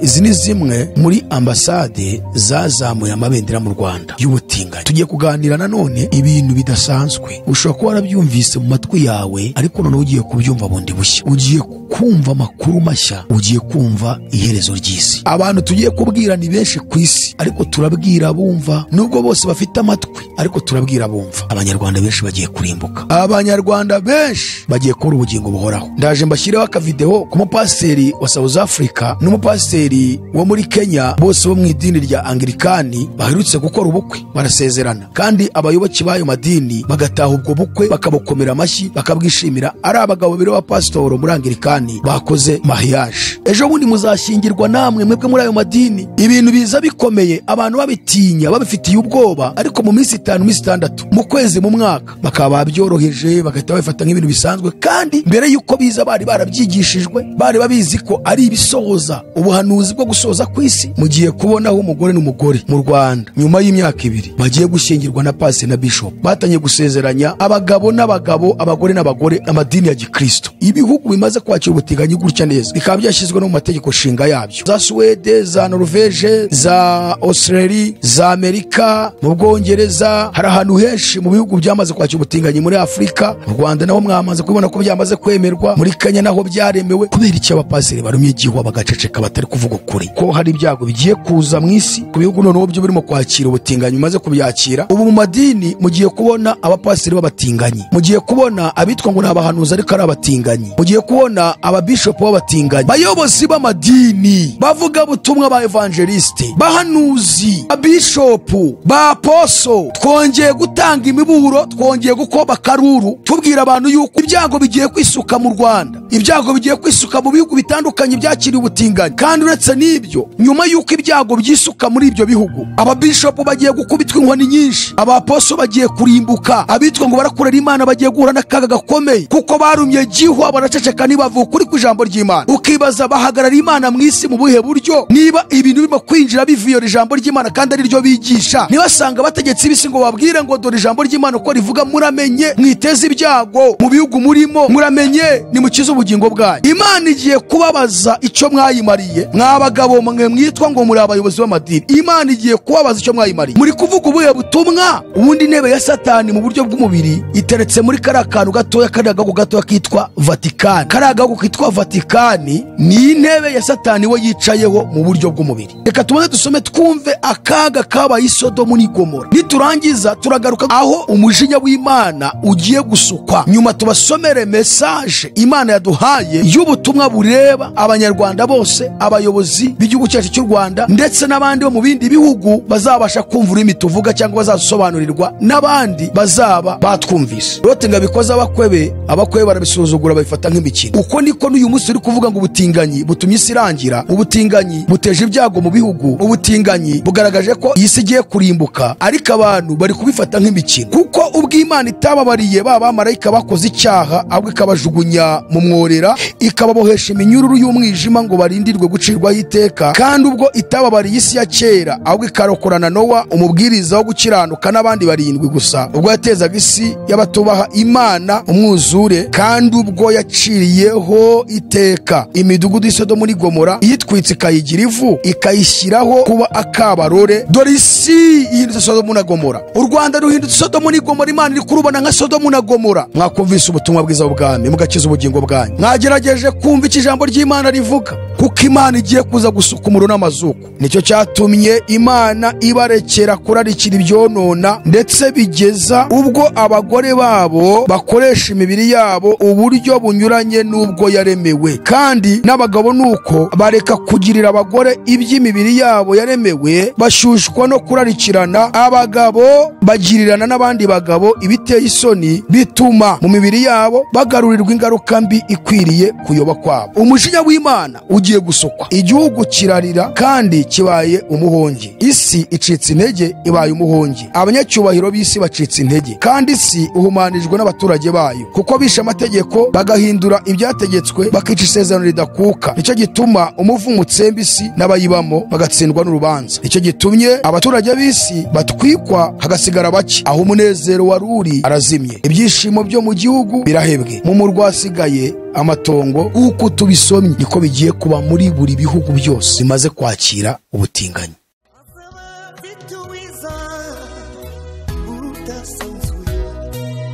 izi ni zimwe muri ambasade zazamuye amabendera mu Rwanda y'ubutinganyi. Tugiye kuganira nanone ibintu bidasanzwe ushobora kuba warabyumvise mu matwi yawe, ariko noneho ugiye kubyumva bundi bushya, ugiye kumva amakuru mashya, ugiye kumva iherezo ry'isi. Abantu tugiye kubwira ni benshi ku isi, ariko turabwira bumva. Nubwo bose bafite amatwi, ariko turabwira bumva. Abanyarwanda benshi bagiye kurimbuka, abanyarwanda benshi bagiye kubura ubugingo buhoraho. Ndaje mbashyireho akavideo ku mupasiteri wa South Africa n'umupasiteri wo muri Kenya, bose bo mu idini rya Anglikani, baherutse gukora ubukwe barasezerana, kandi abayoboke b'ayo madini bagataha ubwo bukwe bakabukomera amashyi bakabwishimira. Ari abagabo babiri ba pasitoro muri Anglikani bakoze mariage. Ejo bundi muzashyingirwa namwe mwebwe muri ayo madini. Ibintu biza bikomeye, abantu babitinya, babifitiye ubwoba, ariko mu minsi 5 minsi 6 mu kwezi mu mwaka bakaba babyoroheje, bagahita babifata nk'ibintu bisanzwe. Kandi mbere yuko biza bari barabyigishijwe, bari babizi ko ari ibisohoza ubuhanuzi bwo gusoza ku isi. Mugiye kubonaho umugore n'umugore mu Rwanda nyuma y'imyaka 2 bagiye gushyingirwa na pastor na bishop, batanye gusezeranya abagabo n'abagabo, abagore n'abagore, amadini ya Gikristo. Ibihugu bimaze kwakira ubutinganyi gutya neza bikaba byashyizwe no mu mategeko shinga yabyo, za Swede, za Norvege, za Australia, za Amerika, mu Bwongereza. Hari ahantu henshi mu bihugu byamaze kwakira ubutinganyi. Muri Afrika, mu Rwanda naho mwamaze kubona ko byamaze kwemerwa. Muri Kenya naho byaremewe. Kubera iki abapasiteri barumye igihwa bagaceceka batari kuvuga ukuri ko hari ibyago bigiye kuza mu isi ku bihugu noneho byo birimo kwakira ubutinganyi, maze kubyakira. Ubu mu madini mugiye kubona abapasiteri b'abatinganyi, mugiye kubona abitwa ngo n'abahanuzi ariko ari abatinganyi, mugiye kubona ababishop b'abatinganyi, bayobozi b'amadini, bavuga butumwa, ba evangeliste, bahanuzi, abishop, ba aposo. Twongeye gutanga imiburo, twongeye gukoba karuru tubwira abantu yuko ibyago bigiye kwisuka mu Rwanda, ibyago bigiye kwisuka mu bihugu bitandukanye byakiriye ubutinganyi. Kandi uretse n'ibyo, nyuma yuko ibyago byisuka muri ibyo bihugu, ababishop bagiye gukubitwa inkoni nyinshi, abaposo bagiye kurimbuka, abitwa ngo barakorera Imana bagiye guhura n'akaga gakomeye, kuko barumye gihwa baraceceka ntibavuga ukuri kw'ijambo ry'Imana. Ukibaza bahagarara Imana mu isi mu buhe buryo, niba ibintu birimo kwinjira biviyora ijambo ry'Imana kandi ari ryo bigisha? Nibasanga bategetse ibisi ngo babwire ngo dore ijambo ry'Imana uko rivuga, muramenye mwiteze ibyago mu bihugu murimo, muramenye nimukize ubugingo bwanyu. Imana igiye kubabaza icyo mwayimariye, mwabagabo mwe mwitwa ngo muri abayobozi b'amadini. Imana igiye kubabaza icyo mwayimariye. Muri kuvuga ubuhe butumwa? Ubundi intebe ya Satani mu buryo bw'umubiri iteretse muri kariya kantu gatoya, kariya gahugu gatoya kitwa Vatikani. Kariya gahugu kitwa Vatikani ni intebe ya Satani we yicayeho mu buryo bw'umubiri. Reka tumaze dusome twumve akaga kabaye Sodomu n'Igomora. Niturangiza turagaruka aho umujinya w'Imana ugiye gusukwa. Nyuma tubasomere message Imana yaduhaye y'ubutumwa bureba abanyarwanda bose, abayobozi b'igihugu cyacu cy'u Rwanda, ndetse n'abandi bo mu bindi bihugu bazabasha kumva ururimi tuvuga cyangwa bazasobanurirwa n'abandi bazaba batwumvise. Rote ngabikoza abakwebe barabisuzugura babifata nk'imikino. Uko niko n'uyu munsi uri kuvuga ngo ubutinganyi butumye isi irangira, ubutinganyi buteje ibyago mu bihugu, ubutinganyi bugaragaje ko iyi si igiye kurimbuka, ariko abantu bari kubifata nk'imikino. Kuko ubwo Imana itababariye ba bamarayika bakoze icyaha, ahubwo ikabajugunya mu mworera, ikababohesha iminyururu y'umwijima ngo barindirwe gucirwaho iteka. Kandi ubwo itababariye isi ya kera, ahubwo ikarokorana Nowa umubwiriza wo gukiranuka n'abandi 7 gusa, ubwo yatezaga isi y'abatubaha Imana umwuzure. Kandi ubwo yaciriyeho iteka imidugudu y'Isodomu n'Igomora, yitwitse ikayigira ivu, ikayishyiraho kuba akabarore. Dore isi ihindutse Sodomu na Gomora, u Rwanda ruhindutse Sodomu n'Igomora. Imana iri kurubona nka Sodomu na Gomora. Mwakumvise ubutumwa bwiza bw'Ubwami mugakiza ubugingo bwanyu, mwagerageje kumva iki ijambo ry'Imana rivuga, kuko Imana igiye kuza gusuka umuriro n'amazuku. Nicyo cyatumye Imana ibarekera kurarikira ibyonona, ndetse bigeza ubwo abagore babo bakoresha imibiri yabo uburyo bunyuranye n'ubwo yaremewe. Kandi n'abagabo nuko bareka kugirira abagore iby'imibiri yabo yaremewe, bashyushwa no kurarikirana. Abagabo bagirirana n'abandi bagabo ibiteye isoni, bituma mu mibiri yabo bagarurirwa ingaruka mbi ikwiriye kuyoba kwabo. Umujinya w'Imana ugiye gusukwa, igihugu kirarira kandi kibaye umuhongi, isi icitse intege ibaye umuhongi, abanyacyubahiro b'isi bacitse intege, kandi isi uhumanijwe n'abaturage bayo, kuko bishe amategeko bagahindura ibyategetswe, bakica isezerano ridakuka. Nicyo gituma umuvumo utsemba isi n'abayibamo bagatsindwa n'urubanza. Nicyo gitumye abaturage b'isi batwikwa hagasigara bake, aho umunezero wari uri arazimye, ibyishimo byo mu gihugu birahebwe, mu murwa hasigaye amatongo. Uko tubisomye niko bigiye kuba muri muri buri bihugu byose bimaze kwakira ubutinganyi.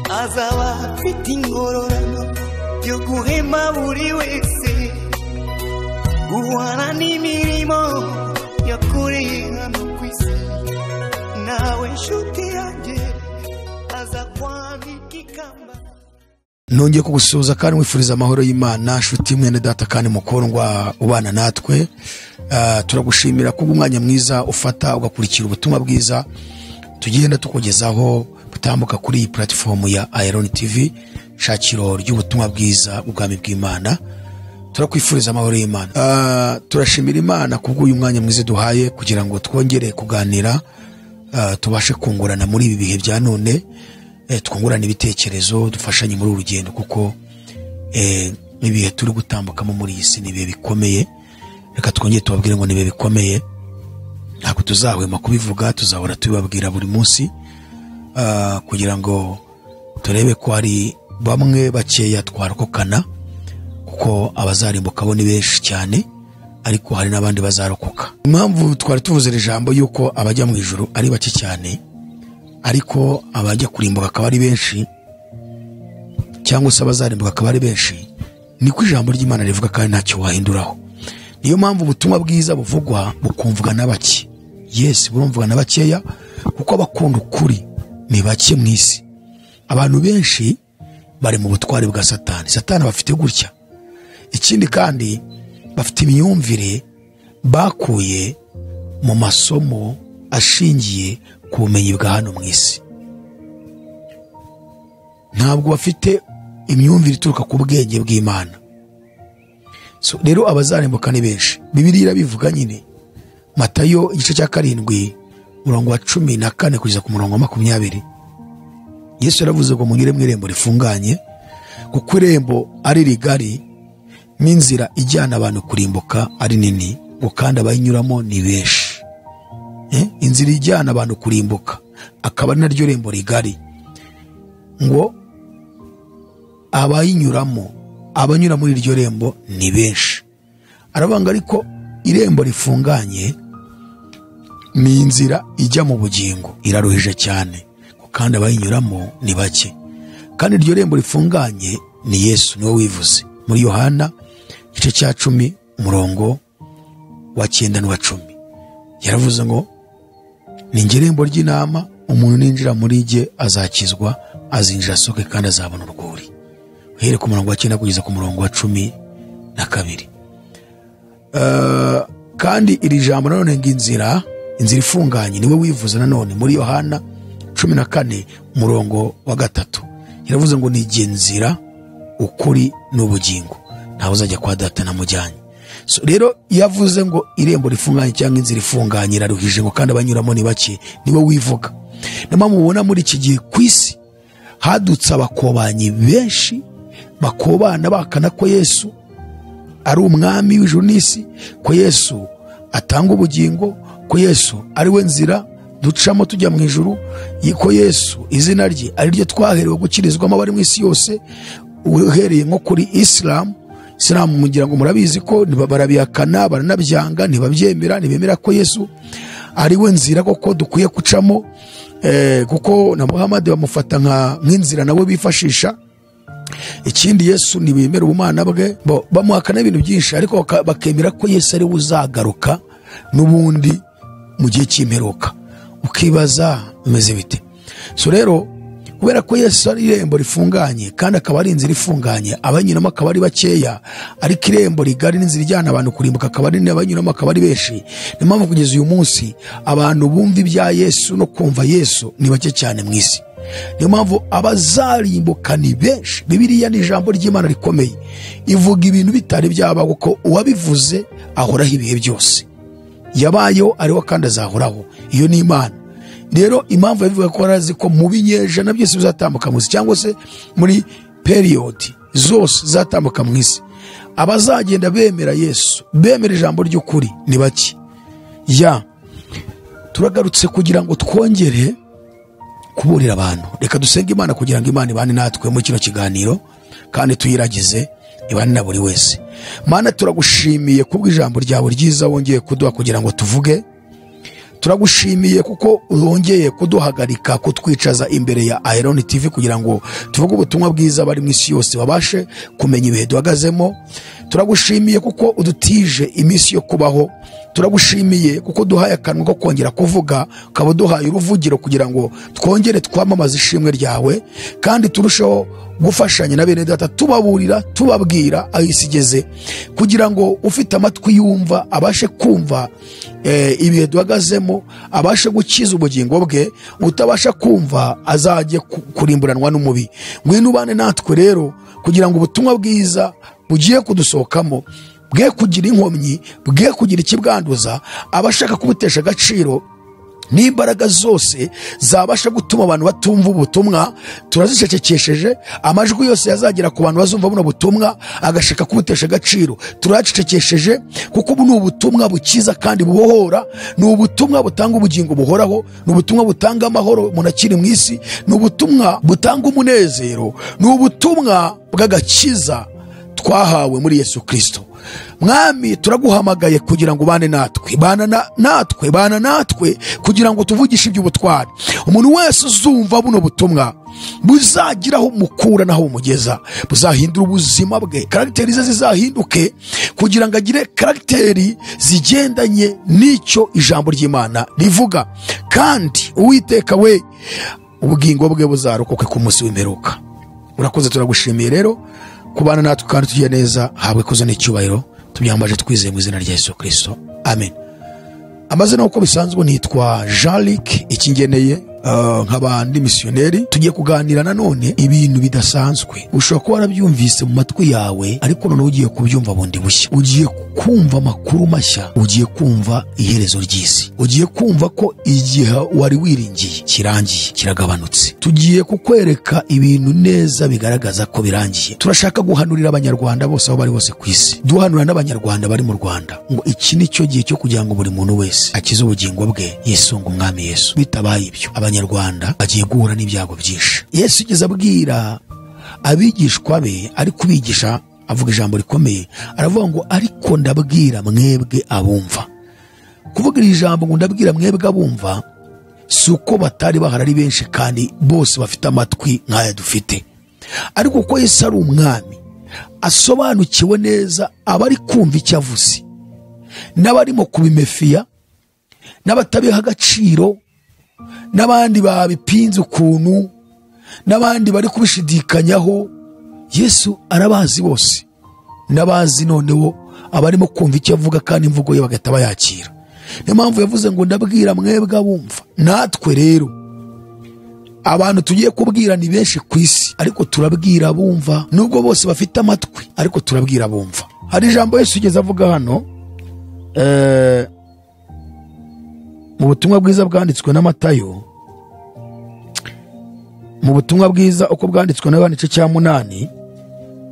Azaba afite ingororano yo guhema buri wese, guhana n'imirimo yakoreye hano ku isi. Nawe nshuti yanjye aza kwambika ikamba. Nongeye kugusuhuza kandi mwifuriza amahoro y'Imana, nshuti mwene data kandi mukundwa ubana natwe. Turagushimira ko umwanya mwiza ufata ugakurikira ubutumwa bwiza tugenda tukugezaho butambuka kuri iyi platform ya AYALONI TV, shakiro ry'ubutumwa bwiza ubwami bw'Imana. Turakwifuriza amahoro y'Imana. Turashimira Imana kubw'uyu mwanya mwiza duhaye kugira ngo twongere kuganira, tubashe kungurana muri ibi bihe bya none, twungurana ibitekerezo, dufashanye muri urugendo, kuko ibihe turi gutambukamo muri iyi si ni ibihe bikomeye. Reka twongere tubabwire ngo ni ibihe bikomeye, ntabwo tuzahwema kubivuga, tuzahora tubibabwira buri munsi, kugira ngo turebe ko hari bamwe bakeya twarokokana, kuko abazarimbuka bo ni benshi cyane, ariko hari n'abandi bazarokoka. Impamvu twari tuvuze ijambo yuko abajya mu ijuru ari bake cyane, ariko abajya kurimbuka akaba ari benshi, cyangwa se abazarimbuka akaba ari benshi, niko ijambo ry'Imana rivuga kandi ntacyo wahinduraho. Niyo mpamvu ubutumwa bwiza buvugwa bukumvwa na bake. Yes, burumvwa na bakeya, kuko abakunda ukuri ni bake mu isi. Abantu benshi bari mu butware bwa Satani. Satani bafite gutya. Ikindi kandi bafite imyumvire bakuye mu masomo ashingiye ku bumenyi bwa hano mu isi. Ntabwo bafite imyumvire ituruka ku bwenge bw'Imana. So rero abazarimbuka ni benshi. Bibiliya irabivuga nyine. Matayo igice cya 7 murongo wa 14 kugeza ku murongo wa 20. Yesu yaravuze ngo munyure mu irembo rifunganye, kuko irembo ari rigari n'inzira ijyana abantu kurimbuka ari nini, ngo kandi abayinyuramo ni benshi. Inzira ijyana abantu kurimbuka akaba naryo rembo rigari, ngo abayinyuramo, abanyura muri iryo rembo ni benshi. Arabanga ariko irembo rifunganye ni inzira ijya mu bugingo, iraruhije cyane, kandi abayinyuramo ni bake. Kandi iryo rembo rifunganye ni Yesu, niwe wivuze muri Yohana igice cya 10 umurongo wa 9 n'uwa 10. Yaravuze ngo ni njye rembo ry'intama, umuntu ninjira muri jye azakizwa, azinjira asohoke kandi azabona urwuri. Uhere ku murongo wa 9 kugeza ku murongo wa 12. Kandi iri jambo nanone ng'inzira, inzira ifunganye niwe wivuze nanone muri Yohana 14 umurongo wa 3. Yaravuze ngo ni jye nzira, ukuri n'ubugingo, ntawe uzajya kwa Data namujyanye. So rero yavuze ngo irembo rifunganye cyangwa inzira ifunganye iraruhije, ngo kandi abanyuramo ni bake, niwe wivuga. Nama mubona muri iki gihe ku isi hadutse abakobanyi benshi, bakobana bakana ko Yesu ari umwami w'ijuru n'isi, ko Yesu atanga ubugingo, ko Yesu ari we nzira ducamo tujya mu ijuru, ko Yesu izina rye ari ryo twaherewe gukirizwamo abari mu isi yose. Uhereye nko kuri Islam mugira ngo murabizi ko barabihakana, baranabyanga, ntibabyemera, ntibemera ko Yesu ari we nzira koko dukwiye gucamo, kuko na Muhammad bamufata nk'inzira nawe bifashisha. Ikindi Yesu ntibemera ubumana bwe, bamuhakana ibintu byinshi, ariko bakemera ko Yesu ari we uzagaruka n'ubundi mu gihe cy'imperuka. Ukibaza bimeze bite? So rero kubera ko Yesu ari irembo rifunganye kandi akaba ari inzira ifunganye, abanyuramo akaba ari bakeya, ariko irembo rigari n'inzira ijyana abantu kurimbuka akaba ari abanyuramo akaba ari benshi. Ni mpamvu kugeza uyu munsi abantu bumva ibya Yesu no kumva Yesu ni bake cyane mu isi. Niyo mpamvu abazarimbuka ni benshi. Bibiliya ni ijambo ry'Imana rikomeye, ivuga ibintu bitari byabaho, kuko uwabivuze ahoraho ibihe byose, yabayeho ariho kandi azahoraho. Iyo ni Imana. Rero impamvu yavuga ko arazi ko mu binyejana byose bizatambuka mu isi, cyangwa se muri period zose zatambuka mu isi, abazagenda bemera Yesu, bemera ijambo ry'ukuri ni bake. Turagarutse kugira ngo twongere kuburira abantu. Reka dusenge Imana kugira ngo Imana ibane natwe mu kino kiganiro, kandi tuyiragize ibane na buri wese. Mana turagushimiye kubw'ijambo ryawe ryiza wongeye kuduha kugira ngo tuvuge. Turagushimiye kuko wongeye kuduhagarika kutwicaza imbere ya AYALONI TV kugira ngo tuvuge ubutumwa bwiza bari mu isi yose babashe kumenya ibihe duhagazemo. Turagushimiye kuko udutije iminsi yo kubaho. Turagushimiye kuko duhaye akanwa ko kongera kuvuga, ukaba duhaye uruvugiro kugira ngo twongere twamamaze ishimwe ryawe, kandi turusheho gufashanya na bene data tubaburira tubabwira aho isi igeze, kugira ngo ufite amatwi yumva abashe kumva ibihe duhagazemo, abashe gukiza ubugingo bwe, utabasha kumva azajye kurimburanwa n'umubi. Ngwino ubane natwe rero kugira ngo ubutumwa bwiza bugiye kudusohokamo bwe kugira inkomyi, bwe kugira ikibwanduza, abashaka kubutesha agaciro n'imbaraga zose zabasha gutuma abantu batumva ubutumwa turazicecekesheje. Amajwi yose yazagera ku bantu bazumva buno butumwa agashaka kubutesha agaciro turacecekesheje, kuko ubu ni ubutumwa bukiza kandi bubohora, ni ubutumwa butanga ubugingo buhoraho, ni ubutumwa butanga amahoro umuntu akiri mu isi, ni ubutumwa butanga umunezero, ni ubutumwa bw'agakiza twahawe muri Yesu Kristo. Mwami turaguhamagaye kugira ngo bane bana natwe kugira ngo tuvugishe iby'ubutwari. Umuntu wese uzumva buno butumwa buzagiraho mukura naho umugeza, buzahindura ubuzima bwe, karagiteri ze zizahinduke kugira ngo agire karagiteri zigendanye n'icyo ijambo ry'Imana rivuga. Kandi Uwiteka we ubugingo bwe buzarokoke ku munsi w'imperuka. Urakoze, turagushimiye rero kubana natwe kandi tugiye neza. Habwe kuzo n'icyubahiro tubyambaje twizeye mu izina rya Yesu Kristo, amen. Amazina uko bisanzwe nitwa Jean-Luc Ikingeneye, nk'abandi missionnaire. Tugiye kuganira nanone ibintu bidasanzwe ushobora kuba warabyumvise mu matwi yawe, ariko none ugiye kubyumva bundi bushya. Ugiye kumva amakuru mashya, ugiye kumva iherezo ry'isi, ugiye kumva ko igihe wari wiringiye kirangiye, kiragabanutse. Tugiye kukwereka ibintu neza bigaragaza ko birangiye. Turashaka guhanurira abanyarwanda bose aho bari bose ku isi, duhanura n'abanyarwanda bari mu Rwanda ngo iki ni cyo gihe cyo kugira ngo buri muntu wese akize ubugingo bwe yisunga umwami Yesu. Bitabaye ibyo abanyarwanda bagiye guhura n'ibyago byinshi. Yesu igeze abwira abigishwa be, ari kubigisha avuga ijambo rikomeye, aravuga ngo ariko ndabwira mwebwe abumva. Kuvuga iri jambo ngo ndabwira mwebwe abumva si uko batari bahari ari benshi kandi bose bafite amatwi nk'aya dufite, ariko ko Yesu ari umwami asobanukiwe neza abari kumva icyo avuze, n'abarimo kubimefiya, n'abatabiha agaciro, n'abandi babipinze ukuntu, n'abandi bari kubishidikanyaho. Yesu arabazi bose, n'abazi noneho abarimo kumva icyo avuga kandi imvugo ye bagahita bayakira. Niyo mpamvu yavuze ngo ndabwira mwebwe abumva. Natwe rero abantu tugiye kubwira ni benshi ku isi, ariko turabwira abumva. Nubwo bose bafite amatwi, ariko turabwira abumva. Hari ijambo Yesu ugeze avuga hano mu butumwa bwiza bwanditswe na Matayo, mu butumwa bwiza uko bwanditswe na Yohana igice cya 8.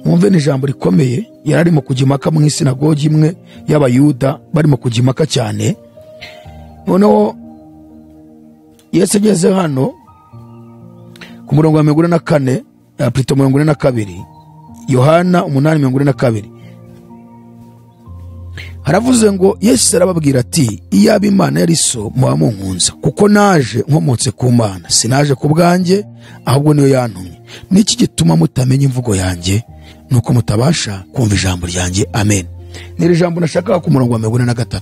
Mwumve ni ijambo rikomeye. Yari arimo kujya impaka mu isinagogi imwe y'Abayuda, barimo kujya impaka cyane. Noneho Yesu ageze hano ku murongo wa 44, Plito 42, Yohana 8:42, haravuze ngo Yesu arababwira ati iyaba Imana yari so muba munkunza, kuko naje nkomotse ku Mana, sinaje ku bwanjye ahubwo niyo yantumye. Niki gituma mutamenya imvugo yanjye? Nuko mutabasha kumva ijambo ryanjye. Amen. Niri jambo nashaka ku murongo wa 43.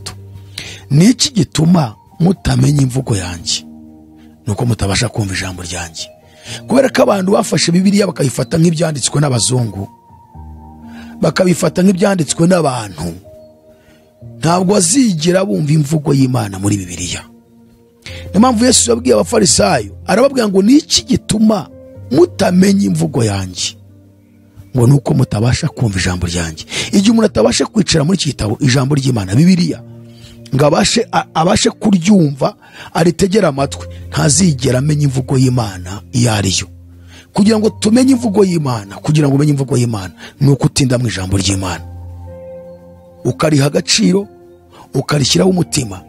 Niki gituma mutamenya imvugo yanjye? Nuko mutabasha kumva ijambo ryanjye. Kubera ko abantu bafashe Bibiliya bakayifata nk'ibyanditswe n'abazungu, bakabifata nk'ibyanditswe n'abantu, ntabwo azigera bumva imvugo y'Imana muri Bibiliya. Niyo mpamvu Yesu yabwiye abafarisayo, arababwira ngo niki gituma mutamenya imvugo yanjye? Ngo nuko mutabasha kumva ijambo ryanjye. Igihe umuntu atabasha kwicara muri iki gitabo ijambo ry'Imana Bibiliya ngo abashe kuryumva, aritegera amatwi, ntazigera amenya imvugo y'Imana iyo ariyo. Kugira ngo tumenye imvugo y'Imana, kugira ngo umenye imvugo y'Imana, nuko utinda mu ijambo ry'Imana, ukariha agaciro, ukarishyiraho umutima.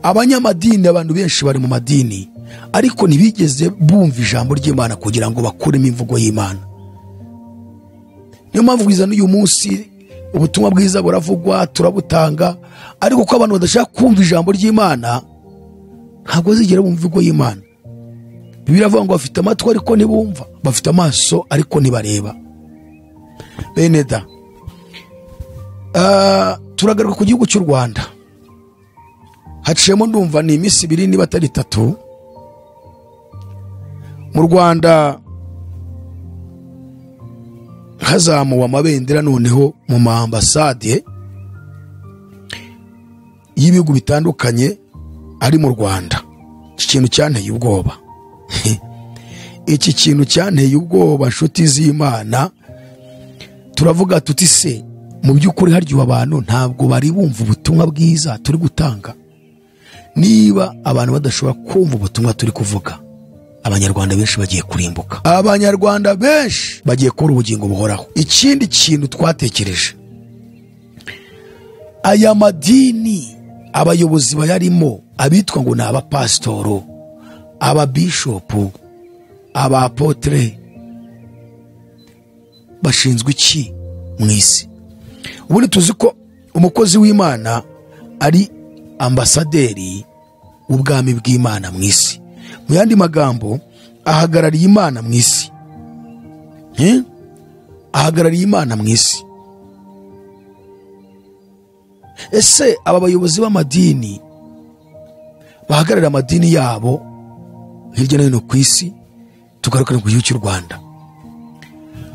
Abanyamadini, abantu benshi bari mu madini, ariko ntibigeze bumva ijambo ry'Imana kugira ngo bakuremo imvugo y'Imana. Niyo mpamvu kugeza n'uyu munsi ubutumwa bwiza buravugwa turabutanga, ariko ko abantu badashaka kumva ijambo ry'Imana ntabwo bazigera bumva ijambo ry'Imana. Bibiliya iravuga ngo bafite amatwi ariko ntibumva, bafite amaso ariko ntibareba. Bene da, turagaruka ku gihugu cy'u Rwanda. Haciyemo ndumva ni iminsi 2 niba atari 3 mu Rwanda hazamuwe amabendera noneho mu maambasade y'ibihugu bitandukanye ari mu Rwanda. Iki kintu cyanteye ubwoba. Iki kintu cyanteye ubwoba, nshuti z'Imana. Turavuga tuti se mu by'ukuri haryo abantu ntabwo bari bumva ubutumwa bwiza turi gutanga? Niba abantu badashobora kumva ubutumwa turi kuvuga, abanyarwanda benshi bagiye kurimbuka, abanyarwanda benshi bagiye kubura ubugingo buhoraho. Ikindi kintu twatekereje, aya madini abayobozi bayarimo abitwa ngo ni abapasitoro, ababishopu, abapotre, bashinzwe iki mu isi? Ubundi tuzi ko umukozi w'Imana ari ambasaderi w'ubwami bw'Imana mu isi. Mu yandi magambo, ahagarariye Imana mu isi. Ahagarariye Imana mu isi. Ese aba bayobozi b'amadini bahagararira amadini yabo hirya no hino ku isi, tugarukana ku gihugu cy'u Rwanda,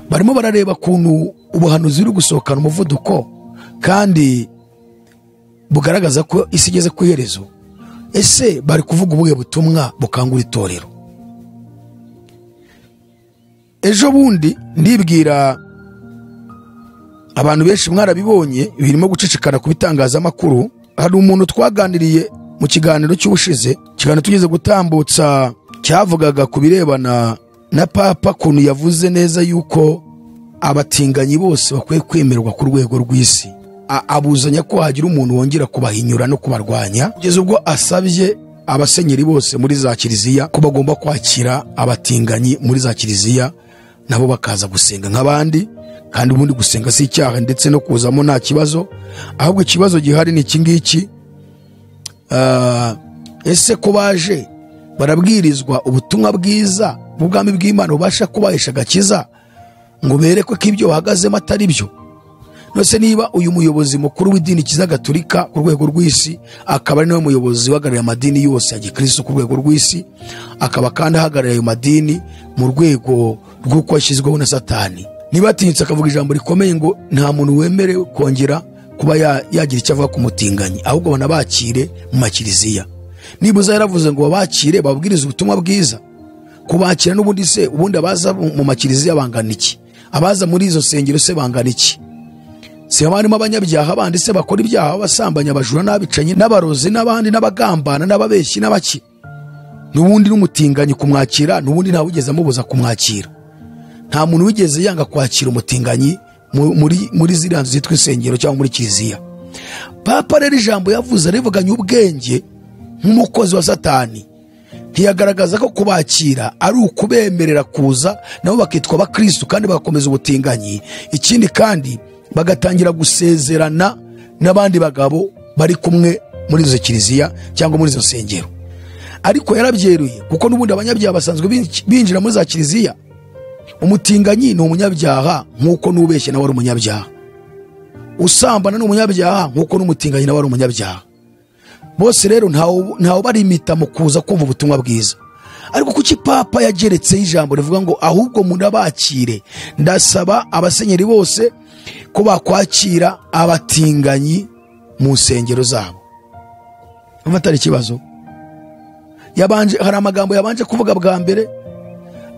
barimo barareba kuntu ubuhanuzi buri gusohokana umuvuduko kandi bugaragaza ko isi igeze ku iherezo. Ese bari kuvuga ubuhe butumwa bukangura itorero? Ejo bundi ndibwira abantu benshi mwarabibonye birimo gucicikana ku bitangazamakuru. Hari umuntu twaganiriye mu kiganiro cy'ubushize, kiganiro tugeze gutambutsa, cyavugaga ku birebana na papa, kuntu yavuze neza yuko abatinganyi bose bakwiye kwemerwa ku rwego rw'isi. Abuzanya ko hagira umuntu wongera kubahinyura no kubarwanya, kugeza ubwo asabye abasenyeri bose muri za kiliziya ko bagomba kwakira abatinganyi muri za kiliziya, nabo bakaza gusenga nk'abandi. Kandi ubundi gusenga si icyaha, ndetse no kuzamo nta kibazo, ahubwo ikibazo gihari ni iki ngiki. Ese ko baje barabwirizwa ubutumwa bwiza bw'ubwami bw'Imana bubasha kubahesha agakiza, ngo berekwe ko ibyo bahagazemo atari byo? Nose niba uyu muyobozi mukuru w'idini kiza Gatolika ku rwego rw'isi, akaba ari nawe muyobozi uhagarariye amadini yose ya Gikristo ku rwego rw'isi, akaba kandi ahagarariye ayo madini mu rwego rw'uko yashyizweho na Satani, niba atinyutse akavuga ijambo rikomeye ngo nta muntu wemerewe kongera kuba yagira icyo avuga ku mutinganyi, ahubwo banabakire mu makiliziya. Nibuza yaravuze ngo babakire, babwirize ubutumwa bwiza. Kubakira n'ubundi se, ubundi abaza mu makiliziya bangana iki? Abaza muri izo sengero se bangana iki? Si abarimo abanyabyaha bandi se bakora ibyaha, basambanya, abajura, n'abicanyi, n'abarozi, n'abandi, n'abagambana, n'ababeshyi, n'abaki? N'ubundi n'umutinganyi kumwakira, n'ubundi nta wigeze amubuza kumwakira. Nta muntu wigeze yanga kwakira umutinganyi muri ziriya nzu zitwa insengero cyangwa muri kiliziya. Papa rero ijambo yavuze rivuganye ubwenge nk'umukozi wa Satani. Ntiyagaragaza ko kubakira ari ukubemerera kuza nabo bakitwa abakristo kandi bagakomeza ubutinganyi. Ikindi kandi bagatangira gusezerana n'abandi bagabo bari kumwe muri izo kiliziya cyangwa muri izo nsengero. Ariko yarabyeruye, kuko n'ubundi abanyabyaha basanzwe binjira muri za kiliziya. Umutinganyi ni umunyabyaha nk'uko n'ubeshye nawe ari umunyabyaha. Usambana ni umunyabyaha nk'uko n'umutinganyi nawe ari umunyabyaha. Bose rero ntawo barimita mu kuza kumva ubutumwa bwiza. Ariko kuki papa yageretseho ijambo rivuga ngo ahubwo munabakire, ndasaba abasenyeri bose ko bakwakira abatinganyi mu nsengero zabo? Amatari ikibazo hari amagambo yabanje kuvuga bwa mbere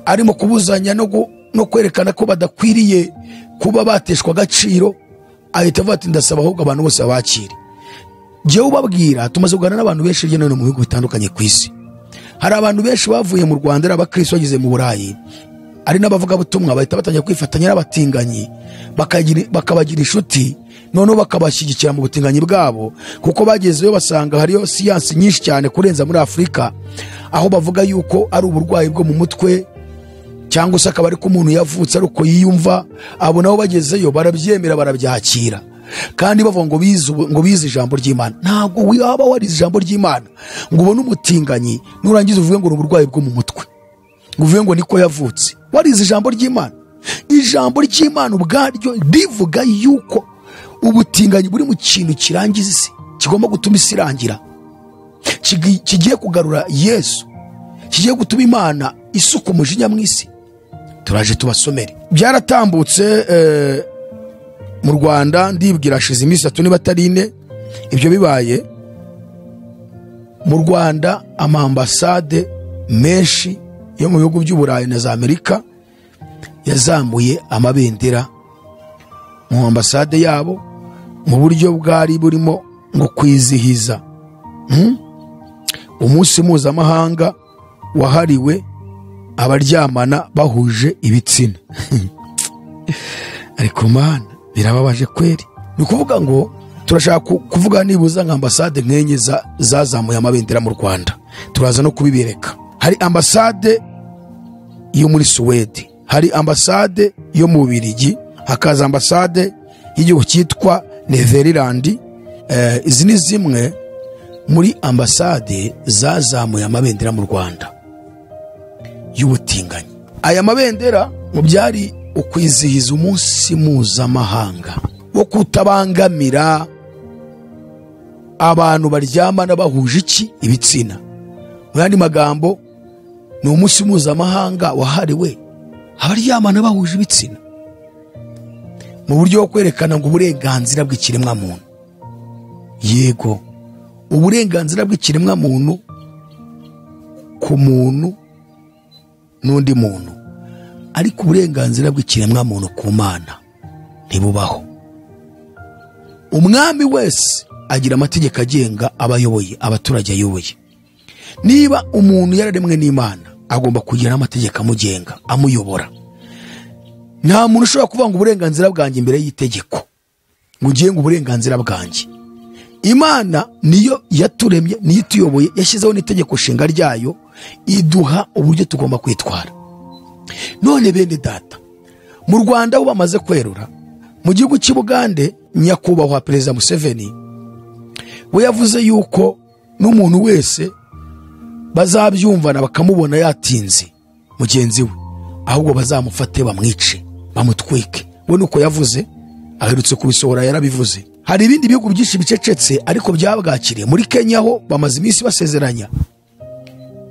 arimo kubuzanya no kwerekana ko badakwiriye kuba bateshwa agaciro. Ahita avuga ati ndasaba ahubwo abantu bose babakire. Jewe ubabwira, tumaze kuganira n'abantu benshi hirya no hino mu bihugu bitandukanye ku isi. Hari abantu benshi bavuye mu Rwanda ari abakristo bageze mu Burayi, ari n'abavuga butumwa, bahita batangira kwifatanya n'abatinganyi, bakabagira inshuti, noneho bakabashyigikira mu butinganyi bwabo, kuko bagezeyo basanga hariyo siyansi nyinshi cyane kurenza muri Afurika, aho bavuga yuko ari uburwayi bwo mu mutwe, cyangwa se akaba ari ko umuntu yavutse ari uko yiyumva. Abo nabo bagezeyo barabyemera, barabyakira. kandi bavuga ngo bize ijambo ry'Imana. Ntabwo waba warize ijambo ry'Imana ngo ubone umutinganyi nurangiza uvuge ngo ni uburwayi bwo mu mutwe, ngo uvuge ngo niko yavutse. Warize ijambo ry'Imana. Ijambo ry'Imana ubwaryo rivuga yuko ubutinganyi buri mu kintu kirangiza isi, kigomba gutuma isi irangira, kigiye kugarura Yesu, kigiye gutuma Imana isuka umujinya mu isi. Turaje tubasomere. Byaratambutse mu Rwanda, ndibwira ashize iminsi 3 niba atari 4 ibyo bibaye. Mu Rwanda amambasade menshi yo mu bihugu by'Uburayi na za Amerika yazamuye amabendera mu ambasade yabo mu buryo bwari burimo ngo kwizihiza umunsi mpuzamahanga wahariwe abaryamana bahuje ibitsina. Ariko mana birababaje kweri. Ni kuvuga ngo turashaka kuvuga nibuza nka ambasade nkenye zazamuye amabendera mu Rwanda. Turaza no kubibereka. Hari ambasade yo muri Suwede, hari ambasade yo mu Bubiligi, hakaza ambasade y'igihugu cyitwa Netherland. Izi ni zimwe muri ambasade zazamuye amabendera mu Rwanda y'ubutinganyi. Aya mabendera mu byari ukwizihiza umunsi mpuzamahanga wo kutabangamira abantu baryamana bahuje iki ibitsina. Mu yandi magambo ni umunsi mpuzamahanga wahariwe abaryamana bahuje ibitsina, mu buryo bwo kwerekana ngo uburenganzira bw'ikiremwa muntu. Yego, uburenganzira bw'ikiremwa muntu ku muntu n'undi muntu, ariko uburenganzira bw'ikiremwa muntu ku Mana ntibubaho. Umwami wese agira amategeko agenga abayoboye, abaturage ayoboye. Niba umuntu yararemwe n'Imana, agomba kugira amategeko amugenga, amuyobora. Nta muntu ushobora kuvuga ngo uburenganzira bwanjye imbere y'itegeko, ngo ugenga uburenganzira bwanjye. Imana niyo yaturemye, niyo ituyoboye, yashyizeho n'itegeko nshinga ryayo, iduha uburyo tugomba kwitwara. None bene data, mu Rwanda bo bamaze kwerura, mu gihugu cy'Ubugande nyakubahwa Perezida Museveni we yavuze yuko n'umuntu wese bazabyumvana bakamubona yatinze mugenzi we, ahubwo bazamufate bamwice, bamutwike. We nuko yavuze, aherutse kubisohora yarabivuze. Hari ibindi bihugu byinshi bicecetse ariko byabwakiriye. Muri Kenya ho bamaze iminsi basezeranya.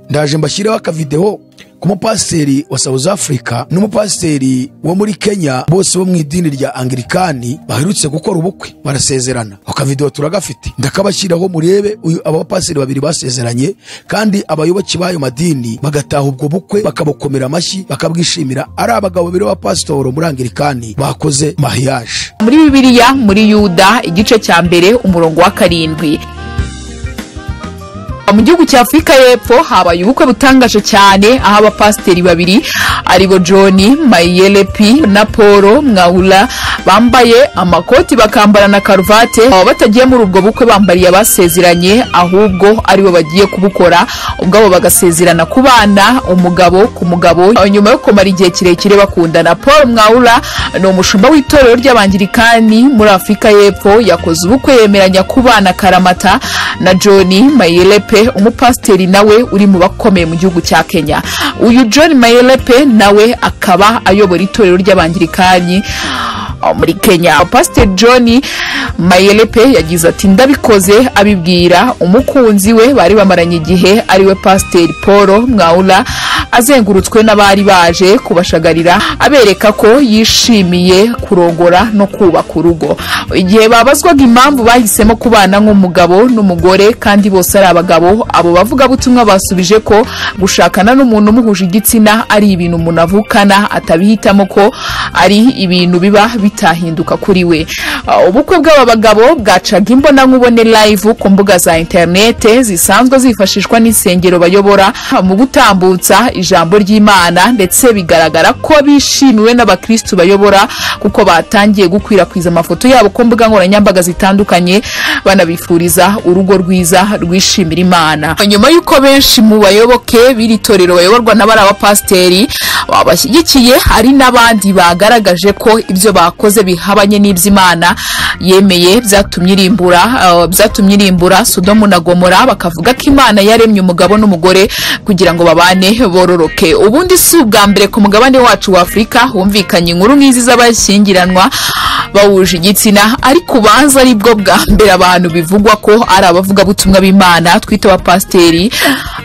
Ndaje mbashyireho akavideo ku mupasiteri wa South Africa n'umupasiteri wo muri Kenya, bose bo mu idini rya Anglikani, baherutse gukora ubukwe barasezerana. Akavideo turagafite, ndakabashyiraho murebe. Abapasiteri babiri basezeranye, kandi abayoboke bayo madini bagataha ubwo bukwe bakabukomera amashyi bakabwishimira. Ari abagabo babiri b'abapasitoro muri Anglikani bakoze mariage. Muri Bibiliya muri Yuda igice cya mbere umurongo wa 7, mu gihugu cya Afrika y'Epfo habaye ubukwe butangaje cyane, aho abapasiteri babiri aribo John Mayelepi na Paul Mwawula bambaye amakoti bakambara na karuvate, batagiye muri ubwo bukwe bambariye abasezeranye, ahubwo aribo bagiye kubukora. Ubwo bagasezerana kubana umugabo ku mugabo nyuma yo kumara igihe kirekire bakundana. Paul Mwawula ni umushumba w'itorero ry'Abangirikani muri Afrika y'Epfo, yakoze ubukwe yemeranya kubana karamata na John Mayelepi, umupasiteri nawe uri mu bakomeye mu gihugu cya Kenya. Uyu John Mayelepi nawe akaba ayobora itorero ry'Abangirikani muri Kenya. Pastor John Mayelepi yagize ati ndabikoze abibwira umukunzi we bari bamaranye igihe ariwe Pastor Paul Mwawula, azengurutswe n'abari baje kubashagarira abereka ko yishimiye kurongora no kubaka urugo. Igihe babazwaga impamvu bahisemo kubana nk'umugabo n'umugore kandi bose ari abagabo, abo bavuga butumwa basubije ko gushakana n'umuntu umuhuje igitsina ari ibintu umuntu avukana, atabihitamo ko ari ibintu biba bitahinduka kuri we. Ubukwe bw'aba bagabo bwacaga imbona nkubone live ku mbuga za internet zisanzwe zifashishwa n'isengero bayobora mu gutambutsa ijambo ry'Imana, ndetse bigaragara ko bishimiwe n'abakristo bayobora kuko batangiye gukwirakwiza amafoto yabo ku mbuga nkoranyambaga zitandukanye banabifuriza urugo rwiza rwishimira Imana. Nyuma yuko benshi mu bayoboke biri torero bayoborwa n'abari abapasiteri babashyigikiye, hari n'abandi bagaragaje ko ibyo bakoze bihabanye n'iby'Imana yemeye byatumye irimbura Sodomo na Gomora, bakavuga ko Imana yaremye umugabo n'umugore kugira ngo babane bororoke. Ubundi si ubwa mbere ku mugabane wacu wa Afurika humvikanye inkuru nk'izi z'abashyingiranwa bawuje igitsina, ariko ubanza ari bwo bwa mbere abantu bivugwa ko ari abavugabutumwa b'Imana twita abapasiteri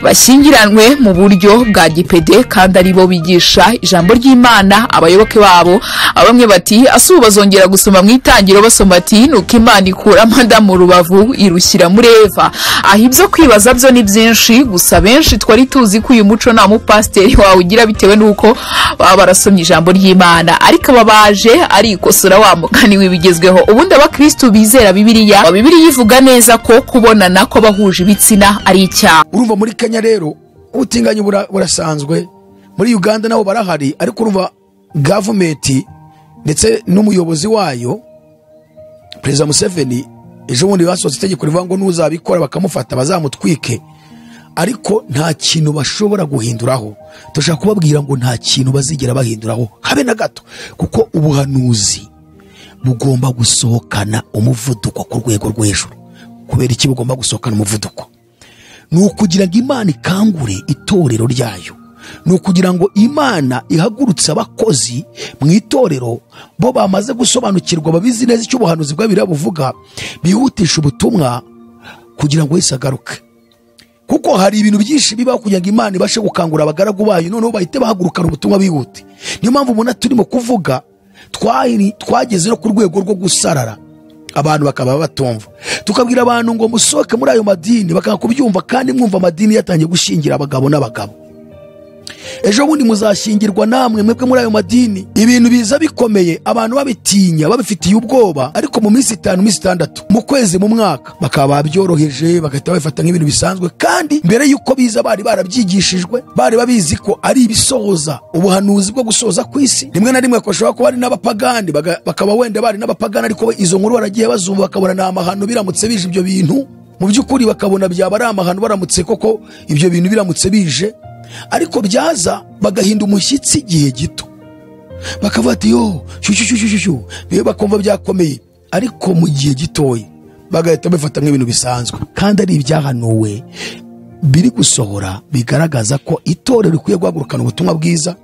bashyingiranwe mu buryo bwa gipede, kandi ari bo bigisha ijambo ry'Imana abayoboke babo. Bamwe bati asubu bazongera gusoma mu Itangiriro basoma ati nuko Imana ikura Adamu mu rubavu irushyira muri Eva. Aho ibyo kwibaza byo ni byinshi, gusa benshi twari tuzi ko uyu muco nta mupasiteri wawe ugira bitewe n'uko baba barasomye ijambo ry'Imana, ariko babaje ari ikosora wa mugani w'ibigezweho. Ubundi abakristo bizera Bibiliya ivuga neza ko kubonana ko bahuje ibitsina ari icyaha. Urumva muri Kenya rero ubutinganyi burasanzwe, muri Uganda nabo barahari, ariko urumva government ndetse n'umuyobozi wayo Perezida Museveni ejo bundi basohotse itegeko rivuga ngo n'uzabikora bakamufata bazamutwike, ariko nta kintu bashobora guhinduraho. Tushaka kubabwira ngo nta kintu bazigera bahinduraho habe na gato, kuko ubuhanuzi bugomba gusohokana umuvuduko ku rwego rw'ejuru. Kubera iki bugomba gusohokana umuvuduko? Ni ukugira ngo Imana ikangure itorero ryayo, ni ukugira ngo Imana ihagurutse abakozi mu itorero bo bamaze gusobanukirwa, babizi neza icyo ubuhanuzi bwa Bibiliya buvuga, bihutisha ubutumwa kugira ngo wese agaruke. Kuko hari ibintu byinshi bibaho kugira ngo Imana ibashe gukangura abagaragu bayo, noneho bahite bahagurukana ubutumwa bihute. Niyo mpamvu umuntu turimo kuvuga twageze no ku rwego rwo gusarara, abantu bakaba batumva. Tukabwira abantu ngo musohoke muri ayo madini, bakanga kubyumva, kandi mwumva amadini yatangiye gushingira abagabo n'abagabo. Ejo bundi muzashingirwa namwe mwebwe muri ayo madini, ibintu biza bikomeye, abantu babitinya, babifitiye ubwoba, ariko mu minsi 5 minsi 6 mu kwezi mu mwaka bakaba babyoroheje, bagahita babifata nk'ibintu bisanzwe. Kandi mbere yuko biza bari barabyigishijwe, bari babizi ko ari ibisohoza ubuhanuzi bwo gusoza ku isi. Rimwe na rimwe koshobora kuba ari n'abapagani, bakaba wenda bari n'abapagani, ariko izo nkuru baragiye bazumva bakabona na amahano biramutse bije ibyo bintu. Mu by'ukuri bakabona byaba ari amahano baramutse koko ibyo bintu biramutse bije, ariko byaza bagahinda umushyitsi igihe gito, bakavuga ati yo shushu bakumva byakomeye, ariko mu gihe gitoya bagahita bifata nk'ibintu bisanzwe, kandi ari ibyahanuwe biri gusohora bigaragaza ko itorero rikwiye guhagurukana ubutumwa bwiza,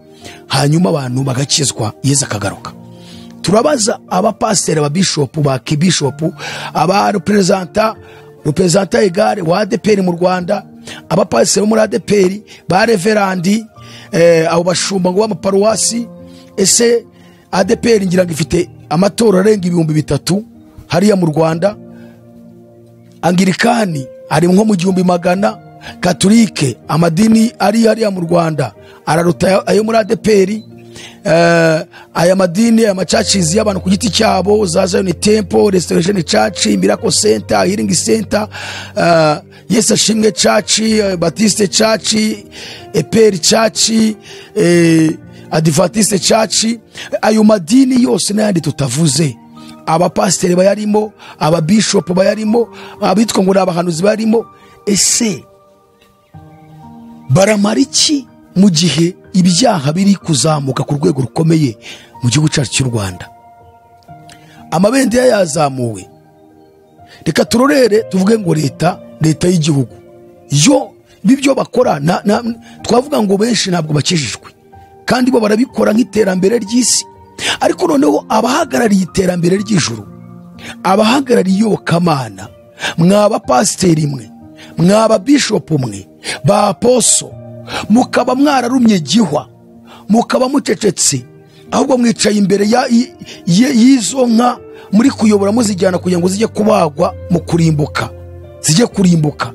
hanyuma abantu bagakizwa, Yesu akagaruka. Turabaza abapasiteri, ababishopu, ba kibishopu, aba representa egare wa ADPR mu Rwanda, abapasiteri muri ADPR, ba reverandi, abo bashumba ngo b'amaparuwasi. Ese ADPR ngira ngo ifite amatora arenga 3,000 hariya mu Rwanda, Anglikani ari nko mu 100,000, Katolike amadini ari hariya mu Rwanda araruta ayo muri ADPR. Aya madini, aya machachizi y'abantu ku giti cyabo, za Zion Temple, Restoration Church, Miracle Center, Healing Center, Yes Ashimwe Church, Baptist Church, EPR Church, Adventist Church, ayo madini yose n'ayandi tutavuze, abapasiteri bayarimo, ababishop bayarimo, abitwa ngo abahanuzi bayarimo. Ese baramara iki mu gihe ibyaha biri kuzamuka ku rwego rukomeye mu gihugu cyacu cy'u Rwanda? Amabendera yazamuwe, reka turorere tuvuge ngo leta y'igihugu yo bibyo bakora, twavuga ngo benshi ntabwo bakijijwe, kandi bo barabikora nk'iterambere ry'isi. Ariko noneho abahagarariye iterambere ry'ijuru, abahagarariye iyobokamana, mwaba pasiteri mwe, mwaba bishopu mwe, ba aposo, mukaba mwararumye gihwa, mukaba mucecetse, ahubwo mwicaye imbere y'izo nka muri kuyobora muzijyana kugira ngo zijye kubagwa mu kurimbuka, zijye kurimbuka.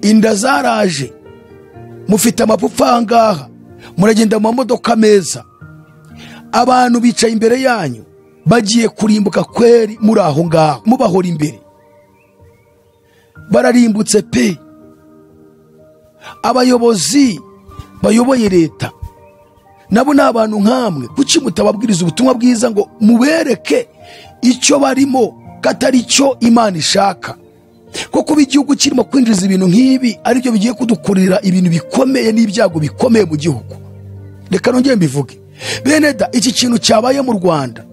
Inda zaraje, mufite amapfa ngaha, muragenda mu modoka meza, abantu bicaye imbere yanyu bagiye kurimbuka kweri, muri aho ngaho mubahora imbere, bararimbutse pe. Abayobozi bayoboye leta nabo ni abantu nkamwe, kuki mutababwiriza ubutumwa bwiza ngo mubereke icyo barimo katari cyo Imana ishaka? Kuko igihugu kirimo kwinjiza ibintu nk'ibi aribyo bigiye kudukurira ibintu bikomeye n'ibyago bikomeye mu gihugu. reka nongeye mbivuge bene da, iki kintu cyabaye mu Rwanda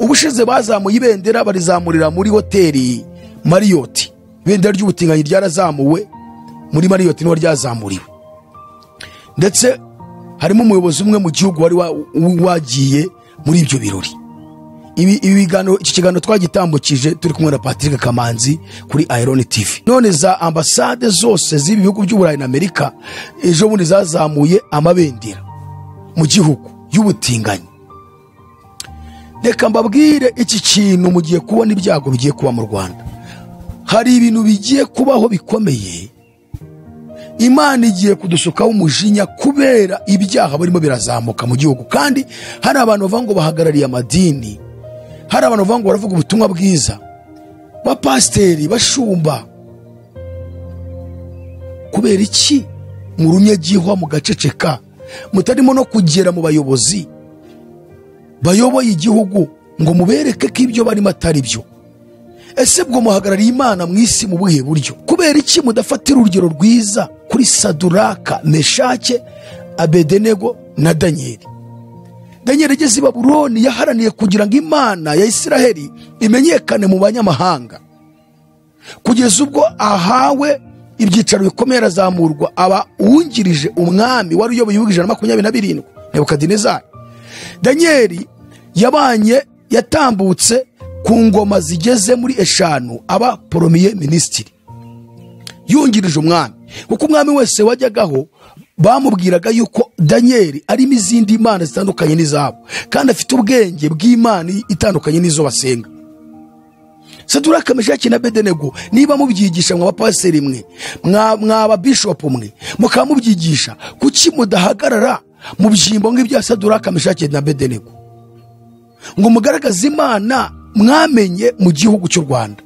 ubushize bazamuye ibendera barizamurira muri hoteli Marriott, ibendera ry'ubutinganyi ryarazamuwe muri Marriott niho ryazamuriwe, ndetse harimo umuyobozi umwe mu gihugu wari wagiye muri ibyo birori. Iki kiganiro twagitambukije turi kumwe na Patrick Kamanzi kuri AYALONI TV. None za ambasade zose z'ibi bihugu by'Uburayi na Amerika ejo bundi zazamuye amabendera mu gihugu y'ubutinganyi. Reka mbabwire iki kintu mugiye kubona ibyago bigiye kuba mu Rwanda. Hari ibintu bigiye kubaho bikomeye. Imana igiye kudusukaho umujinya kubera ibyaha barimo birazamuka mu gihugu, kandi hari abantu bavuga ngo bahagarariye amadini, hari abantu bavuga ngo baravuga ubutumwa bwiza, bapasiteri, bashumba. Kubera iki mu runyagihwa mu gaceceka mutarimo no kugera mu bayobozi bayoboye igihugu ngo mubereke ko ibyo barimo atari byo? Ese bwo muhagarariye Imana mu isi mu buhe buryo? Kubera iki mudafatira urugero rwiza kuri Saduraka, Meshake, Abedenego na Danieli? Danieli ageze i Babuloni yaharaniye kugira ngo Imana ya Isiraheli imenyekane mu banyamahanga, kugeza ubwo ahawe ibyicaro bikomeye, arazamurwa aba uwungirije umwami wari uyoboye ibihugu 127 Nebukadinezari. Danieli yatambutse ku ngoma zigeze muri 5 aba premier ministre yungirije umwami, kuko umwami wese wajyagaho bamubwiraga yuko Danieli arimo izindi imana zitandukanye n'izabo, kandi afite ubwenge bw'Imana itandukanye n'izo basenga. Saduraka, Meshaki na Abedenego niba mubyigisha mwa bapaseri mwe, mwa bishop mwe, mukamubyigisha, kuki mudahagarara mu byimbo nk'ibya Saduraka, Meshaki na Abedenego ngo mugaragaze Imana mwamenye mu gihugu cy'u Rwanda?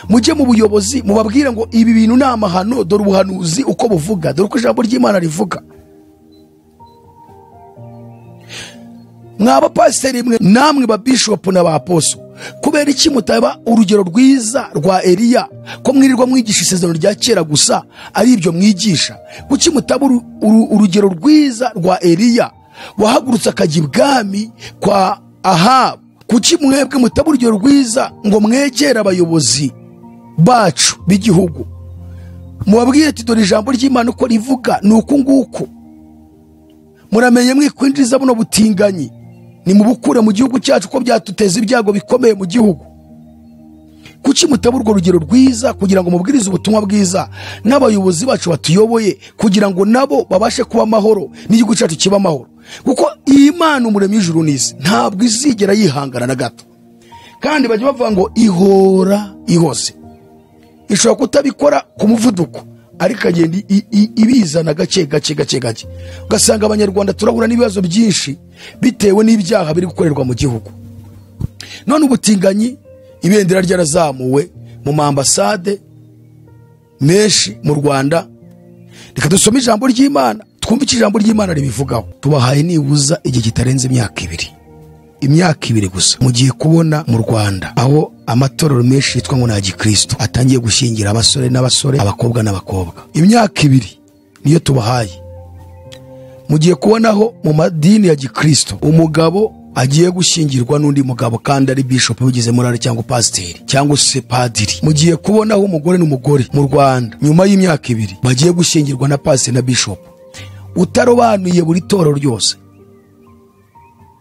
Mujye mu buyobozi mubabwire ngo ibi bintu ni amahano, dore ubuhanuzi uko buvuga, dore uko ijambo ry'Imana rivuga. Mwaba pasiteri mwe, namwe ba bishop na ba apostle, kubera iki mutaba urugero rwiza rwa Eliya, ko mwirirwa mwigisha isezerano rya kera gusa ari ibyo mwigisha? Kuki mutaba urugero rwiza rwa Eliya wahagurutse akajya ibwami kwa Ahabu? Kuki mwebwe mutaba urugero rwiza ngo mwegere abayobozi bacu b'igihugu mubabwire ati dore ijambo ry'Imana uko rivuga ni uku nguku, muramenye mwikwinjiza buno butinganyi, ni mubukure mu gihugu cyacu ko byatuteza ibyago bikomeye mu gihugu? Kuki mutaba urwo rugero rwiza kugira ngo mubwirize ubutumwa bwiza n'abayobozi bacu batuyoboye, kugira ngo nabo babashe kuba amahoro n'igihugu cyacu kiba amahoro? Kuko Imana umuremyi w'ijuru n'isi ntabwo izigera yihangana na gato, kandi bajya bavuga ngo ihora ihose. Ishobora kutabikora ku muvuduko, ariko agenda ibizana gake gake, ugasanga abanyarwanda turahura n'ibibazo byinshi bitewe n'ibyaha biri gukorerwa mu gihugu. None ubutinganyi, ibendera ryarazamuwe mu mambasade menshi mu Rwanda. Reka dusome ijambo ry'Imana twumve icyo ijambo ry'Imana ribivugaho. Tubahaye nibuza igihe kitarenze imyaka ibiri gusa, mugiye kubona mu Rwanda aho amatorero menshi yitwa ngo na Gikristo atangiye gushyingira abasore n'abasore, abakobwa n'abakobwa. Imyaka 2 niyo tubahaye. Mugiye kubonaho mu madini ya Gikristo umugabo agiye gushyingirwa n'undi mugabo, kandi ari bishop ubigize murare cyangwa pasiteri cyangwa se padiri. Mugiye kubonaho umugore n'umugore mu Rwanda nyuma y'imyaka 2 bagiye gushyingirwa na pasiteri na bishop, utarobanuye buri torero ryose,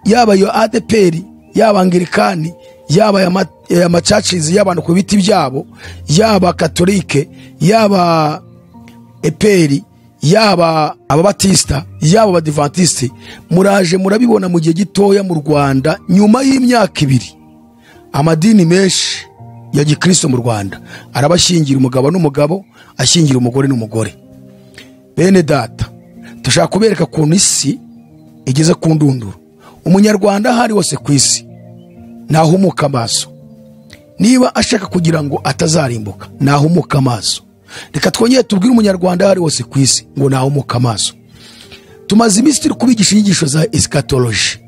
yaba yo ADPR, yaba Anglikani, yaba ya machachizi, yaba no ku biti byabo, yaba Katolike, yaba Eperi, yaba ababatista, yaba abadivantiste. Muraje murabibona mu gihe gitoya mu Rwanda nyuma y'imyaka 2 amadini menshi ya Gikristo mu Rwanda arabashyingira umugabo n'umugabo, ashyingira umugore n'umugore. Bene data, tushaka kubereka kuntu isi igeze ku ndunduro. Umunyarwanda hari wose ku isi nahumuka amaso, niba ashaka kugira ngo atazarimbuka nahumuka amaso. Reka twongere tubwire umunyarwanda hari wose ku isi ngo nahumuka amaso. Tumaze iminsi turi kubigisha inyigisho za eschatology,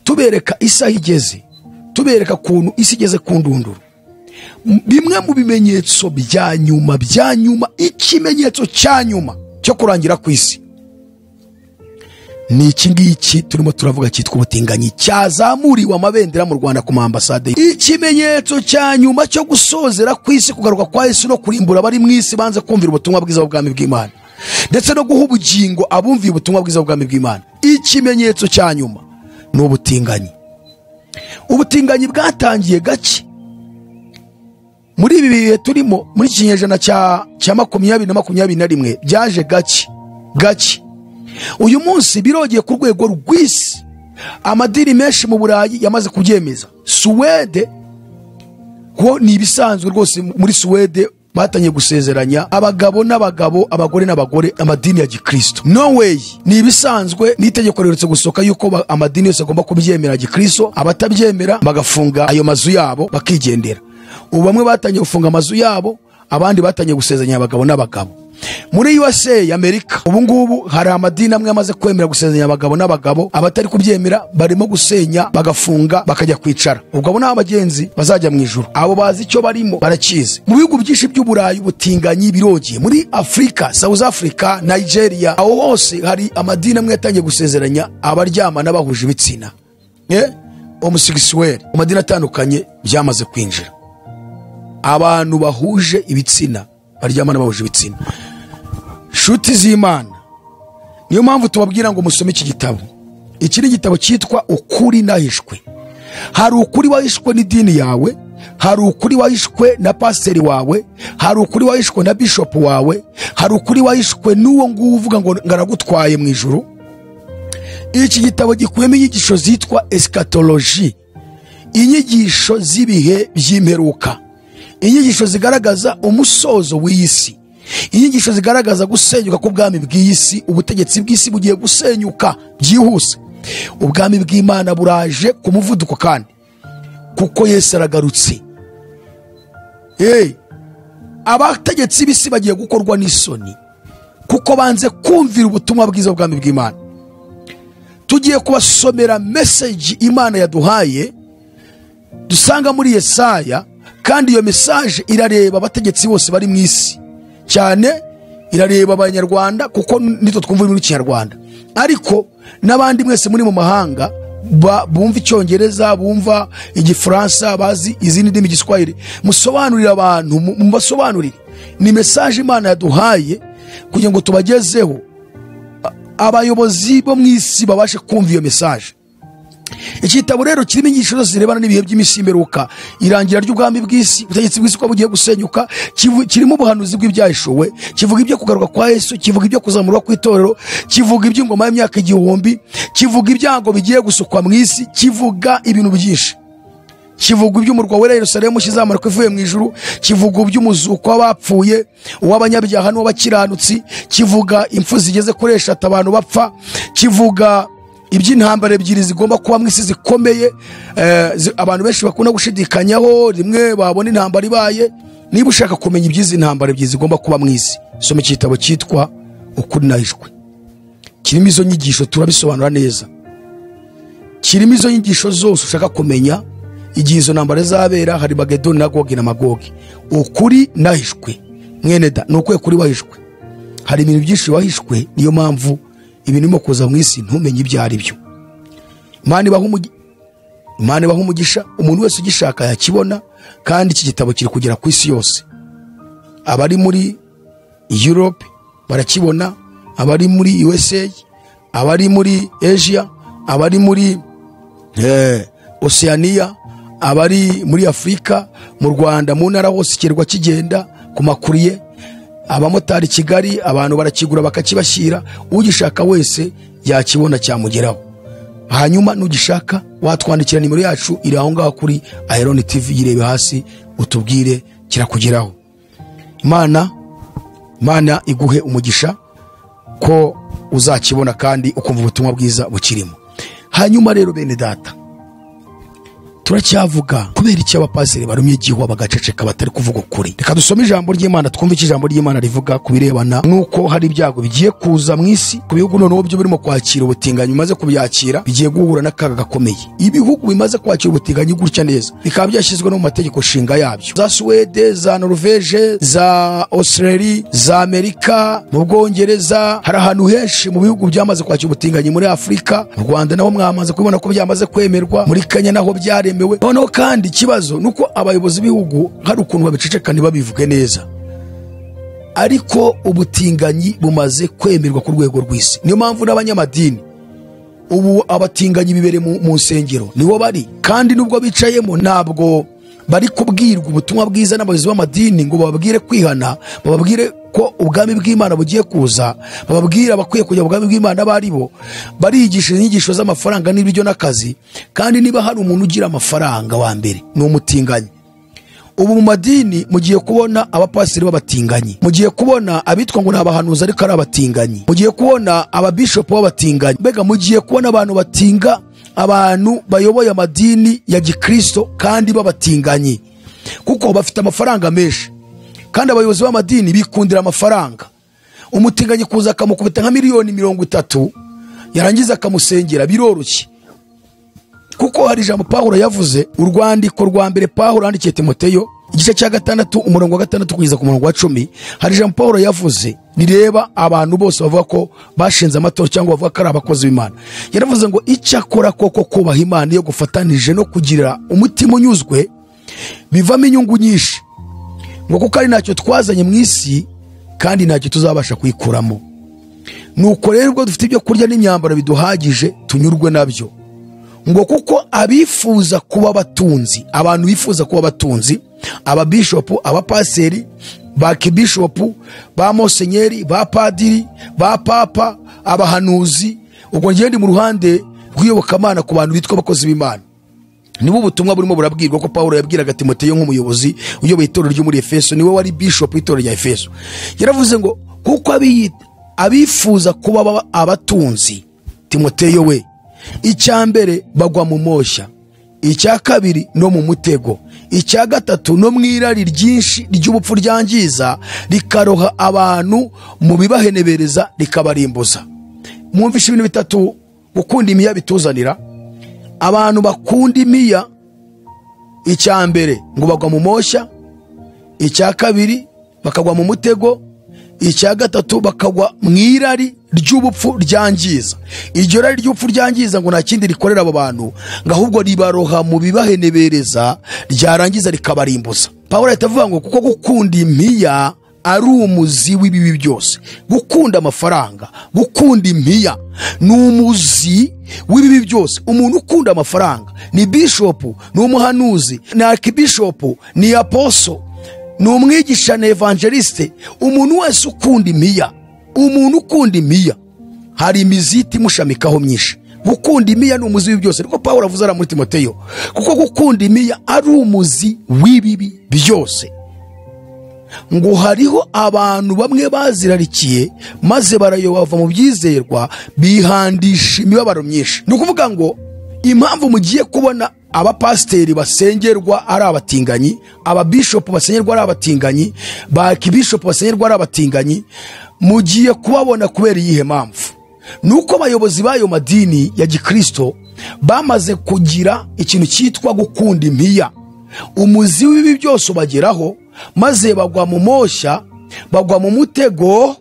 tubereka isaha igeze, tubereka kuntu isi igeze ku ndunduro. Bimwe mu bimenyetso bya nyuma, ikimenyetso cya nyuma cyo kurangira ku isi ni iki ngiki turimo turavuga cyitwa ubutinganyi, cyazamuriwe amabendera mu Rwanda ku ambasade. Ikimenyetso cya nyuma cyo gusozera ku isi, kugaruka kwa Yesu no kurimbura abari mu isi banze kumvira ubutumwa bwiza bw'ubwami bw'Imana, ndetse no guha ubugingo abumviye ubutumwa bwiza bw'ubwami bw'Imana. Ikimenyetso cya nyuma ni ubutinganyi. Ubutinganyi bwatangiye gake muri ibi bihe turimo, muri kinyejana cya 2021 byaje gake. Uyu munsi birogeye ku rwego rw'isi, amadini menshi mu Burayi yamaze kubyemeza. Suwede ko ni ibisanzwe rwose, muri Suwede batangiye gusezeranya abagabo n'abagabo, abagore n'abagore, amadini ya Gikristo. Norway ni ibisanzwe, n'itegeko riherutse gusoka yuko amadini yose agomba kubyemera Gikristo, abatabyemera bagafunga ayo mazu yabo bakigendera. Ubu bamwe batangiye gufunga amazu yabo, abandi batangiye gusezeranya abagabo n'abagabo. Muri USA Amerika ubu ngubu hari amadini amwe amaze kwemera gusezeranya abagabo n'abagabo, abatari kubyemera barimo gusenya bagafunga bakajya kwicara. Ubwo abo n'abagenzi bazajya mu ijuru, abo bazi icyo barimo barakize. Mu bihugu byinshi by'Uburayi ubutinganyi birogeye. Muri Afrika, South Africa, Nigeria, aho hose hari amadini amwe yatangiye gusezeranya abaryamana bahuje ibitsina, homosexuel. Amadini atandukanye byamaze kwinjira, abantu bahuje ibitsina, baryamana bahuje ibitsina. Shuti z'Imana, niyo mpamvu tubabwira ngo musome iki gitabo. Iki ni igitabo cyitwa Ukuri Nahishwe. Hari ukuri wahishwe n'idini yawe, hari ukuri wahishwe na pasiteri wawe, hari ukuri wahishwe na bishop wawe, hari ukuri wahishwe n'uwo nguwo uvuga ngo ngaragutwaye mu ijuru. Iki gitabo gikuyemo inyigisho zitwa eschatology, inyigisho z'ibihe by'imperuka, inyigisho zigaragaza umusozo w'isi, inyigisho zigaragaza gusenyuka k'ubwami bw'isi. Ubutegetsi bw'isi bugiye gusenyuka byihuse, ubwami bw'Imana buraje ku muvuduko, kandi kuko Yesu aragarutse. Abategetsi b'isi bagiye gukorwa n'isoni kuko banze kumvira ubutumwa bwiza bw'ubwami bw'Imana. Tugiye kubasomera message Imana yaduhaye dusanga muri Yesaya, kandi iyo message irareba abategetsi bose bari mu isi, cyane irareba abanyarwanda kuko nitwe twumva muri Kinyarwanda, ariko n'abandi mwese muri mu mahanga bumva Icyongereza, bumva Igifaransa, bazi izindi ndimi, Igiswahili, musobanurira abantu, mubasobanurire. Ni message Imana yaduhaye kugira ngo tubagezeho, abayobozi bo mu isi babashe kumva iyo message. Iki gitabo rero kirimo inyigisho zose zirebana n'ibihe by'imisimberuka, irangira ry'ubwami bw'isi, ubutegetsi bw'isi ko bugiye gusenyuka. Kirimo ubuhanuzi bw'ibyahishuwe, kivuga ibyo kugaruka kwa Yesu, kivuga ibyo kuzamurwa kw'itorero, kivuga iby'ingoma y'imyaka 1000, kivuga ibyago bigiye gusukwa mu isi, kivuga ibintu byinshi. Kivuga iby'umurwa wera Yerusalemu kizamuka ivuye mu ijuru, kivuga iby'umuzuko w'abapfuye, uw'abanyabyaha n'uw'abakiranutsi, kivuga impfu zigeze kuri 3 abantu bapfa, kivuga iby'intambara ebyiri zigomba kuba mu isi zikomeye, abantu benshi bakunda gushidikanyaho, rimwe babona intambara ibaye. Niba ushaka kumenya iby'izi ntambara ebyiri zigomba kuba mu isi, soma igitabo cyitwa Ukuri Nahishwe. Kirimo izo nyigisho, turabisobanura neza. Kirimo izo nyigisho zose ushaka kumenya igihe izo ntambara zabera, hari Magedoni na Gogi na Magogi. Ukuri Nahishwe mwene da, nuko kuri wahishwe. Hari ibintu byinshi wahishwe, niyo mpamvu ibintu bimo kuza mu isi ntumenye ibyo ari byo. Imana ibaha umugisha, umuntu wese ugishaka yakibona, kandi iki gitabo kiri kugera ku isi yose. Abari muri Europe barakibona, abari muri USA, abari muri Asia, abari muri Oceania, abari muri Afrika, mu Rwanda, mu ntara hose kirwa kigenda ku makuriye. Abamotari Kigali abantu barakigura bakakibashyira, ugishaka wese yakibona cyamugeraho. Hanyuma nugishaka watwandikira nimero yacu iri aho ngaho kuri AYALONI TV, yirebe hasi utubwire kirakugeraho. Imana iguhe umugisha ko uzakibona kandi ukumva ubutumwa bwiza bukirimo. Hanyuma rero bene data, turacyavuga kubera iki abapasiteri barumye igihuha bagaceceka batari kuvuga ukuri. Reka dusome ijambo ry'Imana twumve icyo ijambo ry'Imana rivuga ku birebana nuko hari ibyago bigiye kuza mu isi ku bihugu noneho byo birimo kwakira ubutinganyi bimaze kubyakira bigiye guhura n'akaga gakomeye. Ibihugu bimaze kwakira ubutinganyi gutya neza bikaba byashyizwe no mu mategeko shinga yabyo, za Suwede, za Norvege, za Australia, za Amerika, mu Bwongereza, hari ahantu henshi mu bihugu byamaze kwakira ubutinganyi. Muri Afurika, mu Rwanda naho mwamaze kubona ko byamaze kwemerwa, muri Kenya naho byaremewe. Noneho kandi ikibazo nuko abayobozi b'ibihugu hari ukuntu babiceceka ntibabivuge neza, ariko ubutinganyi bumaze kwemerwa ku rwego rw'isi. Niyo mpamvu n'abanyamadini ubu abatinganyi bibere mu nsengero nibo bari, kandi nubwo bicayemo ntabwo bari kubwirwa ubutumwa bwiza n'abayobozi b'amadini ngo bababwire kwihana, bababwire ko ubwami bw'Imana bugiye kuza, bababwira bakwiye kujya mu bwami bw'Imana. Bari bo barigisha inyigisho z'amafaranga n'ibiryo n'akazi, kandi niba hari umuntu ugira amafaranga wa mbere ni umutinganyi. Ubu mu madini mugiye kubona abapasiteri b'abatinganyi, mugiye kubona abitwa ngo ni abahanuzi ariko ari abatinganyi, mugiye kubona ababishopu b'abatinganyi, mbega mugiye kubona abantu batinga, abantu bayoboye amadini ya gikristo kandi b'abatinganyi, kuko bafite amafaranga menshi. Kandi abayobozi b'amadini bikundira amafaranga. Umutinganyi kuza akamukubita nka miliyoni 30 yarangiza akamusengera biroroshye, kuko hari ijambo Pawulo yavuze, urwandiko rwa mbere Pawulo yandikiye Timoteyo igice cya 6 umurongo wa 6 kugeza ku murongo wa 10. Hari ijambo Pawulo yavuze rireba abantu bose bavuga ko bashinze amatorero cyangwa bavuga ko ari abakozi b'Imana. Yaravuze ngo icyakora koko kubaha Imana yo gufatanije no kugira umutima unyuzwe bivamo inyungu nyinshi, ngo kuko ari ntacyo twazanye mu isi kandi ntacyo tuzabasha kuyikuramo. Nuko rero ubwo dufite ibyo kurya n'imyambaro biduhagije tunyurwe nabyo, ngo kuko abifuza kuba batunzi, abantu bifuza kuba batunzi, ababishopu, abapaseri, ba kibishopu, ba monsenyeri, ba padiri, ba papa, abahanuzi, ubwo ngende mu ruhande rw'iyobokamana ku bantu bitwa abakozi b'Imana. Nibo ubutumwa burimo burabwirwa ko Pawulo yabwiraga Timoteyo nk'umuyobozi uyoboye itorero ryo muri Efeso, niwe wari bishop w'itorero rya Efeso. Yaravuze ngo kuko abifuza kuba abatunzi, Timoteyo we, icya mbere bagwa mu moshya, icya kabiri no mu mutego, icya gatatu no mw'irari ryinshi ry'ubupfu ryangiza rikaroha abantu mu bibahenebereza rikabarimbuza. Mwumvishe ibintu bitatu gukunda imiya bituzanira. Abantu bakunda imiya, icya mbere ngo bagwa mu moshya, icya kabiri bakagwa mu mutego, icya gatatu bakagwa mw'irari ry'ubupfu ryangiza. Iryo rari ry'ubupfu ryangiza ngo nta kindi rikorera abo bantu, ngo ahubwo ribaroha mu bibahenebereza ryarangiza rikabarimbuza. Pawulo yatavuga ngo kuko gukunda imiya ari umuzi w'ibibi byose. Gukunda amafaranga, gukunda imiya ni umuzi w'ibibi byose. Umuntu ukunda amafaranga ni bishopu, ni umuhanuzi, ni archibishopu, ni apostle, ni umwigisha, ni evangeliste. Umuntu wese ukunda imiya, umuntu ukunda imiya hari imiziti mushamikaho myinshi. Gukunda imiya ni umuzi w'ibibi byose, niko Pawulo avuze ara muri Timoteyo, kuko gukunda imiya ari umuzi w'ibibi byose. Ngo hariho abantu bamwe bazirarikiye maze barayoba bava mu byizerwa bihandisha imibabaro myinshi. Ni ukuvuga ngo impamvu mugiye kubona abapasiteri basengerwa ari abatinganyi, ababishopu basengerwa ari abatinganyi, ba kibishopu basengerwa ari abatinganyi, mugiye kubabona kubera iyihe mpamvu? Nuko abayobozi b'ayo madini ya gikristo bamaze kugira ikintu cyitwa gukunda imiya. Umuzi w'ibi byose ubageraho maze bagwa mu moshya, bagwa mu mutego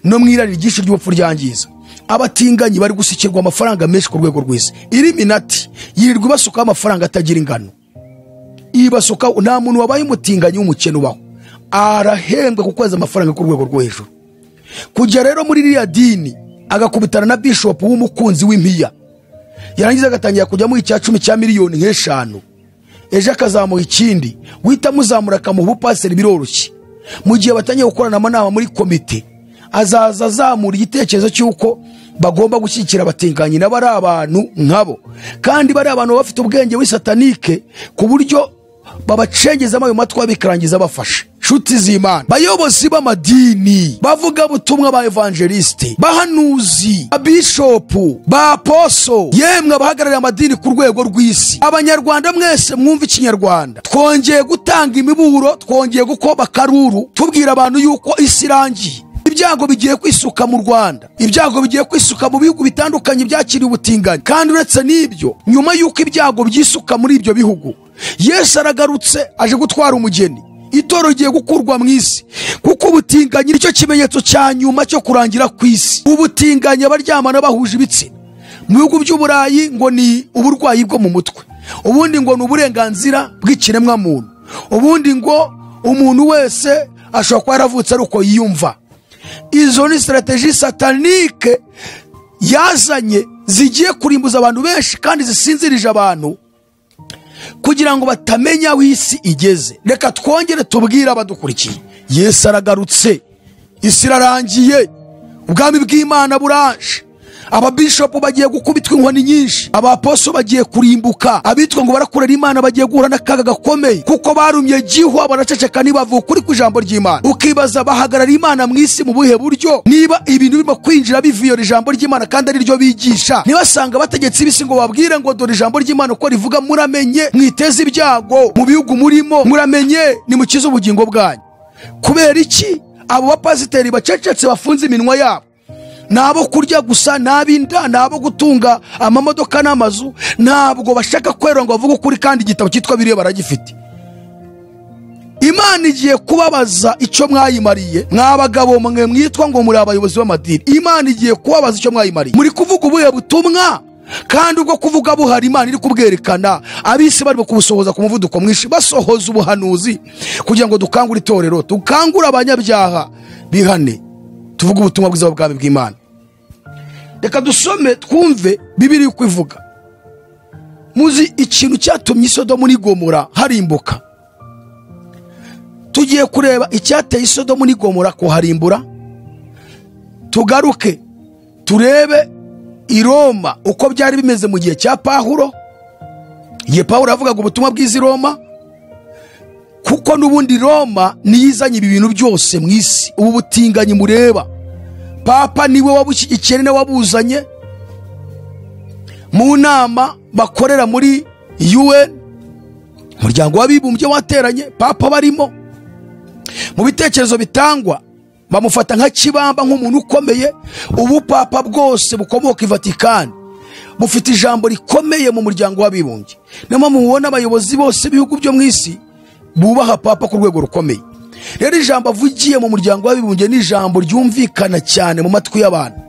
no mw'irari ryinshi ry'ubupfu ryangiza. Abatinganyi bari gusikirwa amafaranga menshi ku rwego rw'isi. Iliminati yirirwa basuka amafaranga atagira ingano, ibasuka. Nta muntu wabaye umutinganyi w'umukene ubaho, arahembwa kukweza amafaranga ku rwego rwo hejuru. Kujya rero muri iriya dini agakubitana na bishop w'umukunzi w'imiya, yarangiza agatangira kujya mu icya 10 cya miliyoni nk'eshanu, ejo akazamuha ikindi, wita muzamura akamuha ubupaseri biroroshye. Mu gihe batangiye gukorana amanama muri komite, azaza azamura igitekerezo cy'uko bagomba gushyigikira abatinganyi n'abari abantu nkabo, kandi bari abantu bafite ubwenge w'isatanike ku buryo babacengezamo ayo matwa bikarangiza bafashe. nshuti z'Imana, bayobozi b'amadini, bavuga butumwa, ba evangeliste, bahanuzi, abishopu, ba aposo, yemwe abahagarariye amadini ku rwego rw'isi, abanyarwanda mwese mwumva ikinyarwanda, twongeye gutanga imiburo, twongeye gukoba akaruru tubwira abantu yuko isi irangiye. Ibyago bigiye kwisuka mu Rwanda, ibyago bigiye kwisuka mu bihugu bitandukanye byakiriye ubutinganyi. Kandi uretse n'ibyo, nyuma yuko ibyago byisuka muri ibyo bihugu, Yesu aragarutse aje gutwara umugeni. Itoro rigiye gukurwa mu isi, kuko ubutinganyi nicyo kimenyetso cya nyuma cyo kurangira ku isi. Ubutinganyi, abaryamana bahuje ibitsina mu bihugu by'Uburayi ngo ni uburwayi bwo mu mutwe, ubundi ngo ni uburenganzira bw'ikiremwa muntu, ubundi ngo umuntu wese ashobora kuba yaravutse ari uko yiyumva. Izo ni strategie satanike yazanye zigiye kurimbuza abantu benshi kandi zisinzirije abantu kugira ngo batamenya aho isi igeze. Reka twongere tubwire abadukurikiye, Yesu aragarutse, isi irarangiye, ubwami bw'Imana buraje, ababishopu bagiye gukubitwa inkoni nyinshi, abaposo bagiye kurimbuka, abitwa ngo barakorera Imana bagiye guhura n'akaga gakomeye, kuko barumye gihwa baraceceka ntibavuga ukuri kw'ijambo ry'Imana. Ukibaza bahagarara Imana mu isi mu buhe buryo, niba ibintu birimo kwinjira biviyora ijambo ry'Imana kandi ari ryo bigisha? Nibasanga bategetse ibisi ngo babwire ngo dore ijambo ry'Imana uko rivuga, muramenye mwiteze ibyago mu bihugu murimo, muramenye nimukize ubugingo bwanyu. Kubera iki abo bapasiteri bacecetse bafunze iminwa yabo? Nabo kurya gusa, nabinda, nabo gutunga amamodoka n'amazu, ntabwo bashaka kwera ngo bavuge ukuri, kandi igitabo cyitwa Bibiliya baragifite. Imana igiye kubabaza icyo mwayimariye, mw'abagabo mwe mwitwa ngo muri abayobozi b'amadini. Imana igiye kubabaza icyo mwayimariye. Muri kuvuga ubuhe butumwa kandi ubwo kuvuga buhari Imana iri kubwerekana, abisi bari kubusohoza ku muvuduko mwinshi, basohoza ubuhanuzi kugira ngo dukangure itorero, dukangure abanyabyaha bihane, tuvuga ubutumwa bwiza bw'ubwami bw'Imana. Reka dusome twumve Bibiliya uko ivuga. Muzi ikintu cyatumye Sodomu n'Igomora harimbuka? Tugiye kureba icyateye Sodomu n'Igomora kuharimbura, tugaruke turebe i Roma uko byari bimeze mu gihe cya Pawulo, igihe Pawulo yavugaga ubutumwa bw'izi Roma, kuko n'ubundi Roma niyizanye ibi bintu byose mu isi. Ubu butinganyi mureba, Papa niwe wabushyigikiye, niwe wabuzanye mu nama bakorera muri UN, umuryango w'abibumbye wateranye, Papa barimo. Mu bitekerezo bitangwa bamufata nka kibamba, nk'umuntu ukomeye. Ubu Papa bwose bukomoka i Vatikani bufite ijambo rikomeye mu muryango w'abibumbye. Niyo mpamvu mubona abayobozi bose b'ibihugu byo mu isi bubaha Papa ku rwego rukomeye. Rero ijambo avugiye mu muryango w'abibumbye ni ijambo ryumvikana cyane mu matwi y'abantu.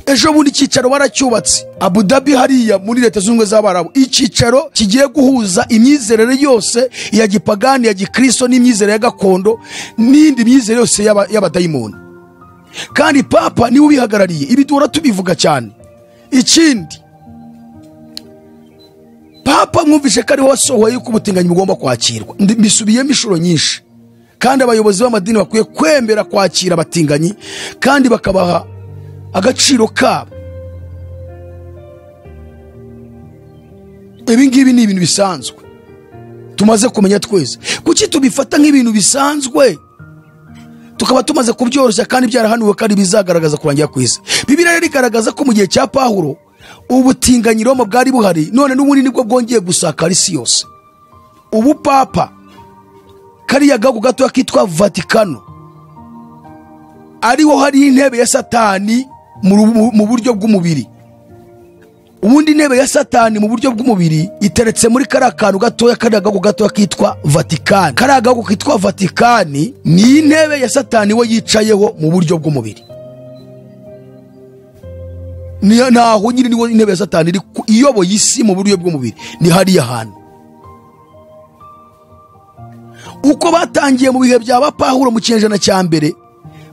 Ejo bundi icyicaro baracyubatse Abu Dhabi hariya muri Leta Zunze Ubumwe z'Abarabu, icyicaro kigiye guhuza imyizerere yose ya gipagani, ya gikristo, n'imyizerere ya gakondo n'indi myizerere yose y'abadayimoni. Kandi Papa niwe ubihagarariye. Ibi duhora tubivuga cyane. Ikindi, Papa mwumvishe ko ariho wasohoye yuko ubutinganyi bugomba kwakirwa. Mbisubiyemo inshuro nyinshi, kandi abayobozi b'amadini bakwiye kwemera kwakira abatinganyi kandi bakabaha agaciro kabo. Ibi ngibi ni ibintu bisanzwe tumaze kumenya twese. Kuki tubifata nk'ibintu bisanzwe tukaba tumaze kubyoroshya kandi byarahanuwe kandi bizagaragaza kurangira kw'isi? Bibiliya rero igaragaza ko mu gihe cya Pawulo ubutinganyi Roma bwari buhari, none n'ubundi nibwo bwongeye gusakara isi yose. Ubu Papa kariya gahugu gato kitwa Vatikano ariho hari intebe ya Satani mu buryo bw'umubiri. Ubundi intebe ya Satani mu buryo bw'umubiri iteretse muri kariya kantu gatoya, kariya gahugu gato kitwa Vatikani. Kariya gahugu kitwa Vatikani ni intebe ya Satani we yicayeho mu buryo bw'umubiri. Naho nyine niwo intebe ya Satani iri iyoboye isi mu buryo bw'umubiri, ni hariya hantu. Uko batangiye mu bihe bya Pawulo mu kinyejana cya mbere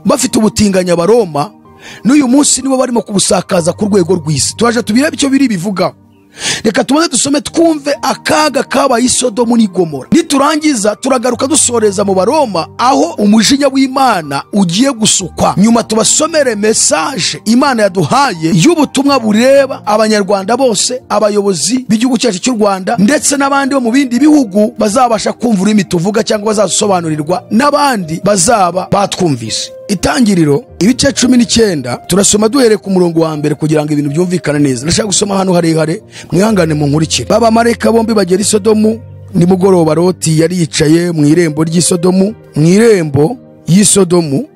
bafite ubutinganyi Abaroma, n'uyu munsi nibo barimo kubusakaza ku rwego rw'isi. Turaje tubirebe icyo biri bivuga. reka tumaze dusome twumve akaga kabaye Sodomu ni Gomora. Niturangiza turagaruka dusoreza mu Baroma aho umujinya w'Imana ugiye gusukwa. Nyuma tubasomere message Imana yaduhaye y'ubutumwa bureba abanyarwanda bose, abayobozi b'igihugu cyacu cy'u Rwanda ndetse n'abandi bo mu bindi bihugu bazabasha kumva ururimi tuvuga cyangwa bazasobanurirwa n'abandi bazaba batwumvise. Itangiriro ibice 19 turasoma duhere ku murongo wa mbere kugira ngo ibintu byumvikane neza. Ndashaka gusoma hano harehare, mwihangane mu nkurikire. Baba mareka bombi bagera i Sodomu nimugoroba. Loti yari yicaye mu irembo ry'Isodomu, mu irembo y'Isodomu.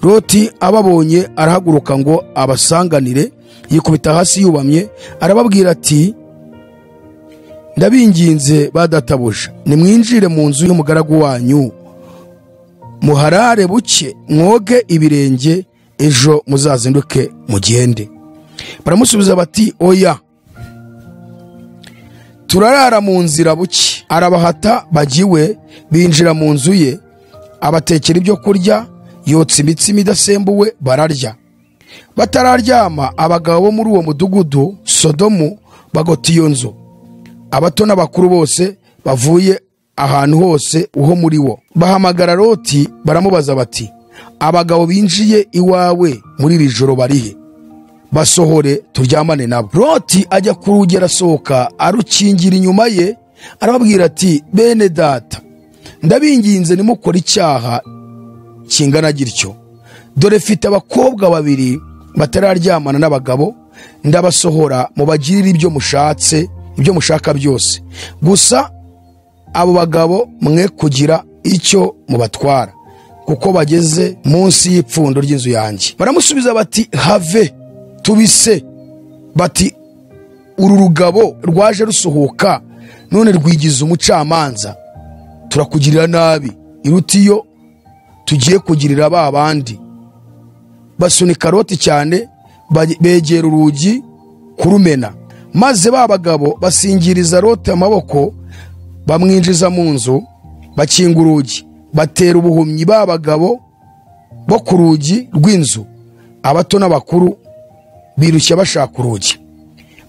Loti ababonye arahaguruka ngo abasanganire, yikubita hasi yubamye, arababwira ati, ndabinginze badatabuja, nimwinjire mu nzu y'umugaragu wanyu, muharare buke, mwoge ibirenge, ejo muzazinduke mugende. Baramusubiza bati, oya, turarara mu nzira buke. Arabahata bagiwe, binjira mu nzu ye, abatekera ibyo kurya, yotsa imitsima idasembuwe, bararya. Batararyama, abagabo bo muri uwo mudugudu Sodomu bagota iyo nzu, abato n'abakuru bose bavuye ahantu hose uho muri wo. Bahamagara Loti baramubaza bati, abagabo binjiye iwawe muri iri joro barihe? Basohore turyamane nabo. Loti ajya ku rugi arasohoka, arukingira inyuma ye, arababwira ati, bene data, ndabinginze nimukora icyaha kingana gityo. Dore mfite abakobwa babiri batararyamana n'abagabo, ndabasohora mubagirire ibyo mushatse, ibyo mushaka byose. Gusa abo bagabo mwe kugira icyo mubatwara, kuko bageze munsi y'ipfundo ry'inzu yanjye. Baramusubiza bati, have tubise. Bati, uru rugabo rwaje rusuhuka, none rwigize umucamanza, turakugirira nabi iruta iyo tugiye kugirira ba bandi. Basunika Loti cyane, begera urugi kurumena, maze ba bagabo basingiriza Loti amaboko, bamwinjiza mu nzu, bakinga urugi, batera ubuhumyi ba bagabo bo ku rugi rw'inzu, abato n'abakuru birushya bashaka urugi.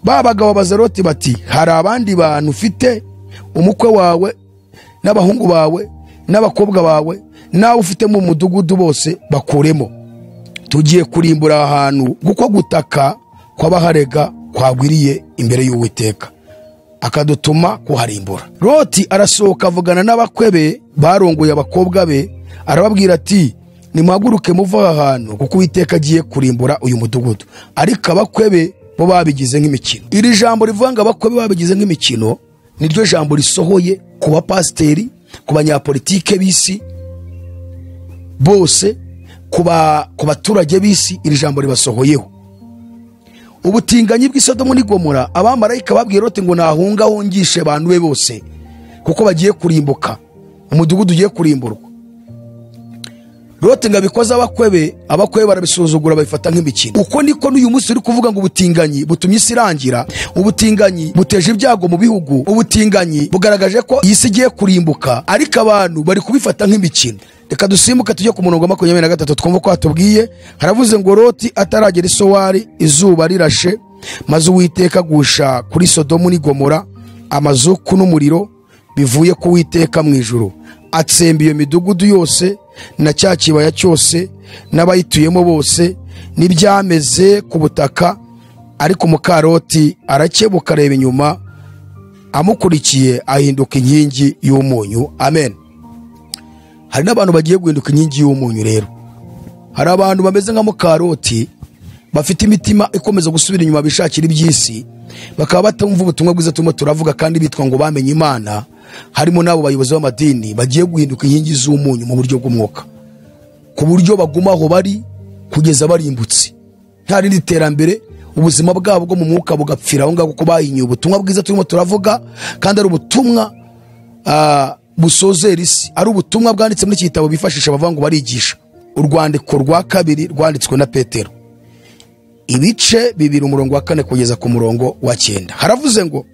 Ba bagabo baza Loti bati, hari abandi bantu ufite, umukwe wawe n'abahungu bawe n'abakobwa bawe nawe ufite mu mudugudu bose bakuremo, tugiye kurimbura ahantu kuko gutaka kw'abaharega kwagwiriye imbere y'Uwiteka, akadutuma kuharimbura. Loti arasohoka avugana n'abakwe be barongoye abakobwa be, arababwira ati, nimuhaguruke muva aha hantu kuko Uwiteka agiye kurimbura uyu mudugudu. Ariko abakwe be bo babigize nk'imikino. Iri jambo rivuga ngo abakwe be babigize nk'imikino niryo jambo risohoye ku bapasiteri, ku banyapolitike b'isi bose, ku baturage b'isi. Iri jambo ribasohoyeho. Ubutinganyi bw'Isodomu ni Gomora, abamarayika babwiye Loti ngo nahunga hongishe abantu be bose kuko bagiye kurimbuka, umudugudu ugiye kurimburwa. Loti ngabikoza abakwe barabisuzugura, babifata nk'imikino. Uko niko n'uyu munsi uri kuvuga ngo ubutinganyi butumye isi irangira, ubutinganyi buteje ibyago mu bihugu, ubutinganyi bugaragaje ko isi igiye kurimbuka, ariko abantu bari kubifata nk'imikino. Reka dusimbuka tujye ku murongo wa 23 twumva ko hatubwiye, haravuze ngo Loti ataragera isowari izuba rirashe, maze Uwiteka gusha kuri Sodomu ni Gomora amazuku n'umuriro bivuye ku Uwiteka mw'Ijuru, atsemba iyo midugudu yose na cya kibaya cyose n'abayituyemo bose n'ibyameze ku butaka. Ariko muka Loti arakebuka, areba inyuma, amukurikiye ahinduka inkingi y'umunyu. Amen. Hari n'abantu bagiye guhinduka inkingi y'umunyu. Rero hari abantu bameze nka muka Loti, bafite imitima ikomeza gusubira inyuma, bishakira iby'isi, bakaba batumva ubutumwa bwiza turimo turavuga, kandi bitwa ngo bamenye Imana. Harimo n'abo bayobozi b'amadini bagiye guhinduka inkingi z'umunyu mu buryo bw'umwuka, ku buryo bagumaho bari kugeza barimbutse, nta rindi terambere, ubuzima bwabo bwo mu mwuka bugapfira aho ngaho kuko bahinye ubutumwa bwiza turimo turavuga, kandi ari ubutumwa busozera isi, ari ubutumwa bwanditse muri iki gitabo bifashisha bavuga ngo barigisha. Urwandiko rwa 2 rwanditswe na Petero, ibice 2 umurongo wa 4 kugeza ku murongo wa 9. Haravuze ngo,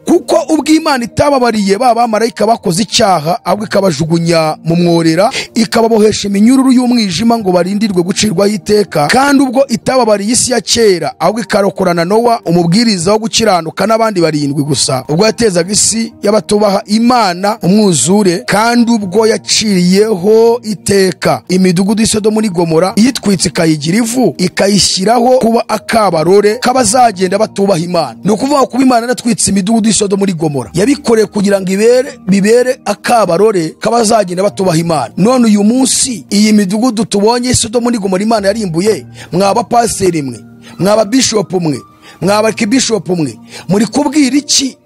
kuko ubwo Imana itababariye ba bamarayika bakoze icyaha ahubwo ikabajugunya mu mworera ikababohesha iminyururu y'umwijima ngo barindirwe gucirwaho iteka, kandi ubwo itababariye isi ya kera ahubwo ikarokorana Nowa umubwiriza wo gukiranuka n'abandi 7 gusa ubwo yatezaga isi y'abatubaha Imana umwuzure, kandi ubwo yaciriyeho iteka imidugudu y'Isodomu n'Igomora yitwitse ikayigira ivu ikayishyiraho kuba akabarore k'abazagenda batubaha Imana. Ni ukuvuga kuba Imana yaratwitse imidugudu y'Isodomu n'Igomora yabikoreye kugira ngo bibere akabarore k'abazagenda batubaha Imana. None uyu munsi iyi midugudu tubonye Isodomu n'Igomora Imana yarimbuye, mwaba paseri mwe, mwaba bishop mwe, mwaba archbishop mwe, muri kubwira iki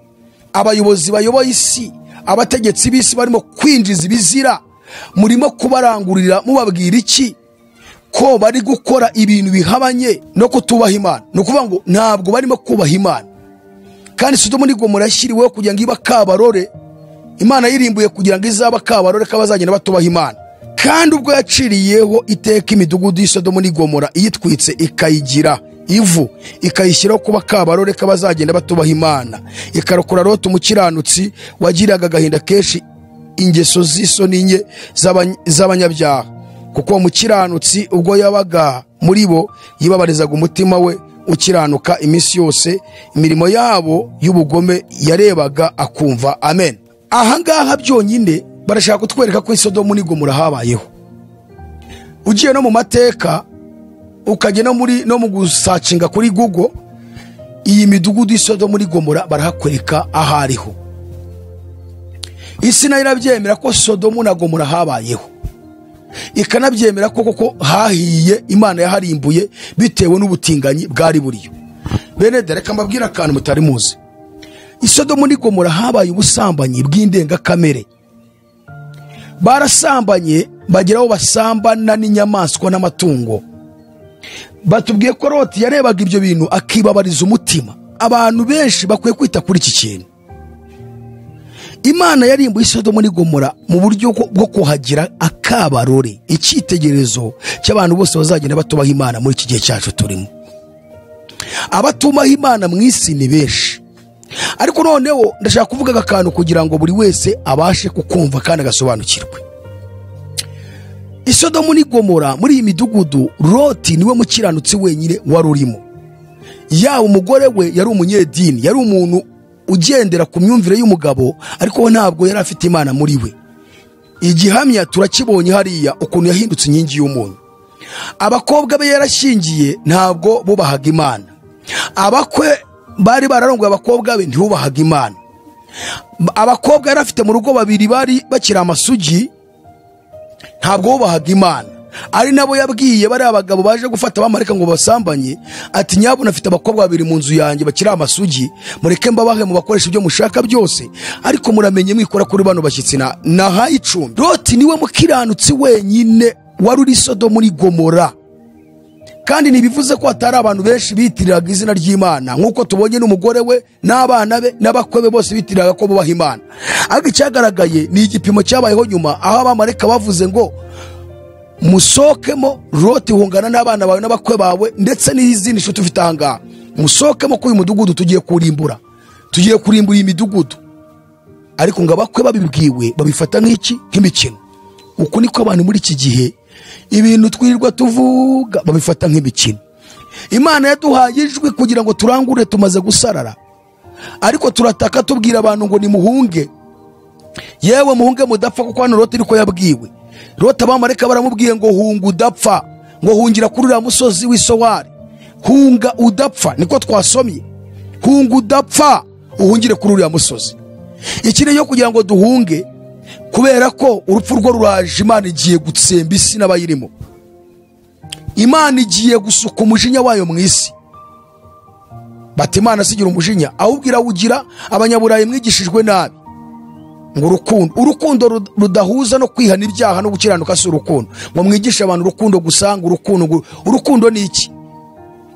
abayobozi bayoboye isi, abategetsi b'isi barimo kwinjiza ibizira? Murimo kubarangurira mubabwira iki ko bari gukora ibintu bihabanye no kutubaha Imana? No kuvuga ngo ntabwo barimo kubaha Imana, kandi Sodomu n'Igomora yashyiriweho kugira ngo iba kabarore. Imana yirimbuye kugira ngo izaba kabarore k'abazagenda batubaha Imana, kandi ubwo yaciriyeho iteka imidugudu y'Isodomu n'Igomora iyitwitse ikayigira ivu ikayishyiraho kuba kabarore k'abazagenda batubaha Imana, ikarokora Loti umukiranutsi wagiraga agahinda kenshi ingeso z'isoni nke z'abanyabyaha, kuko umukiranutsi ubwo yabaga muri bo yibabarizaga umutima we ukiranuka iminsi yose, imirimo yabo y'ubugome yarebaga akumva. Amen. Aha ngaha byonyine barashaka kutwereka ko Isodomu n'Igomora habayeho. Ugiye no mu mateka ukajya no mu gusacinga kuri Google, iyi midugudu y'Isodomu n'Igomora barahakwereka ahariho. Isi nayo irabyemera ko Sodomu na Gomora habayeho, ikanabyemera ko koko hahiye, Imana yaharimbuye bitewe n'ubutinganyi bwari buriyo. Bene reka mbabwira akantu mutari muzi. Isodomu n'Igomora habaye ubusambanyi bw'indengakamere. Barasambanye bageraho basambana n'inyamaswa n'amatungo. Batubwiye ko Loti yarebaga ibyo bintu akibabariza umutima. Abantu benshi bakwiye kwita kuri iki kintu. Imana yarimbuye Isodomu n'Igomora mu buryo bwo kuhagira akabarore, icyitegererezo cy'abantu bose bazagenda batubaha Imana muri iki gihe cyacu turimo. Abatumaha Imana mu isi ni benshi, ariko noneho ndashaka kuvuga akantu kugira ngo buri wese abashe kukumva kandi agasobanukirwe. Isodomu n'Igomora muri iyi midugudu, Loti niwe mukiranutsi wenyine wari urimo. Yawe umugore we yari umunyedini, yari umuntu ugendera ku myumvire y'umugabo, ariko we ntabwo yari afite Imana muri we. Igihamya turakibonye hariya ukuntu yahindutse inkingi y'umuntu. Abakobwa be yarashingiye ntabwo bubahaga Imana. Abakwe bari bararongoye abakobwa be ntibubahaga Imana. Abakobwa yari afite mu rugo 2 bari bakira amasugi ntabwo bubahaga Imana. Ari nabo yabwiye bari abagabo baje gufata abamarika ngo basambanye, ati nyabuna afite abakobwa 2 mu nzu yanjye bakira amasugi, mureke mbabahe mu bakoresha ibyo mushaka byose, ariko muramenye mwikora kuri bano bashyitsi na hayi 10. Loti niwe mukiranutsi wenyine wari uri Sodomu n'Igomora, kandi nibivuze ko atari abantu benshi bitiriraga izina ry'Imana, nkuko tubonye n'umugore we n'abana be n'abakwe be bose bitiriraga ko bubaha Imana. Ariko icyagaragaye ni igipimo cyabayeho nyuma, aho abamarika bavuze ngo musokemo Loti hungana n'abana bawe n'abakwe bawe ndetse n'izindi nshuti ufite ahangaha, musokemo ko uyu mudugudu tugiye kurimbura iyi midugudu. Ariko ngo abakwe babibwiwe babifata nk'iki, nk'imikino. Uko niko abantu muri iki gihe ibintu twirirwa tuvuga babifata nk'imikino. Imana yaduhaye ijwi kugira ngo turangure tumaze gusarara, ariko turataka tubwira abantu ngo nimuhunge. Yewe muhunge mudapfa, kuko hano Loti niko yabwiwe. Loti abamarika baramubwiye ngo hunga udapfa, ngo hungira kuri uriya musozi w'Isowari, hunga udapfa. Niko twasomye, hunga udapfa uhungire kuri uriya musozi. Ikiri yo kugira ngo duhunge, kubera ko urupfu rwo ruraje. Imana igiye gutsemba isi n'abayirimo. Imana igiye gusuka umujinya wayo mu isi. Bati Imana sigira umujinya, ahubwo irawugira abanyaburayi mwigishijwe nabi. Ngo urukundo rudahuza no kwihana ibyaha no gukiranuka si urukundo. Ngo mwigishe abantu urukundo gusa, ngo urukundo ni iki?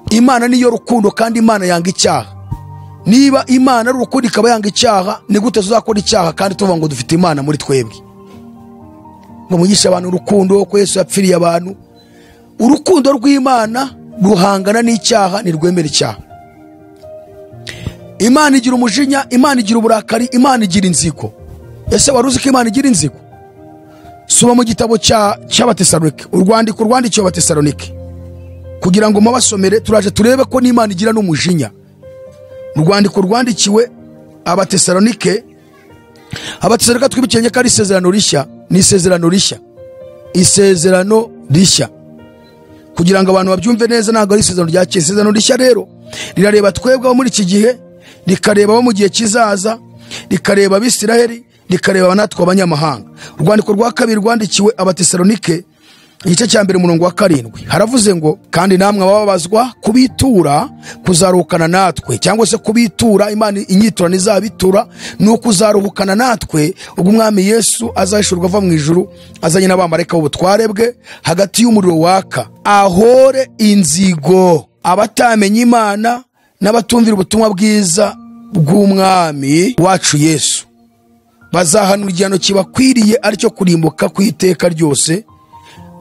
Imana niyo rukundo, kandi Imana yanga icyaha. Niba Imana ari urukundo ikaba yanga icyaha, ni gute tuzakora icyaha kandi tuvuga ngo dufite Imana muri twebwe? Ngo mwigishe abantu urukundo ko Yesu yapfiriye abantu. Urukundo rw'Imana ruhangana n'icyaha, ni rwemera icyaha. Imana igira umujinya, Imana igira uburakari, Imana igira inzigo. Ese wari uzi ko Imana igira inzigo? Soma mu gitabo cy'Abatesalonike, urwandiko rwandikiwe Abatesalonike, kugira ngo mubasomere turaje turebe ko n'Imana igira n'umujinya. Urwandiko rwandikiwe Abatesalonike, Abatesalonike twibukiranye ko ari isezerano rishya, ni isezerano rishya, isezerano rishya, kugira ngo abantu babyumve neza. Ntabwo ari isezerano rya kera. Isezerano rishya rero rirareba twebwe muri iki gihe, rikareba abo mu gihe kizaza, rikareba Abisiraheli, rikareba natwe abanyamahanga. Urwandiko rwa kabiri rwandikiwe Abatesalonike, igice cya mbere umurongo wa 7, haravuze ngo kandi namwe ababazwa kubitura kuzaruhukana natwe, cyangwa se kubitura Imana inyitura nizabitura no kuzaruhukana natwe ubwo umwami Yesu azahishurwa ava mu ijuru azanye n'abamarayika b'ubutware bwe hagati y'umuriro waka, ahore inzigo abatamenye Imana n'abatumvira ubutumwa bwiza bw'umwami wacu Yesu. Bazahanura igihano kibakwiriye aricyo kurimbuka kw'iteka ryose,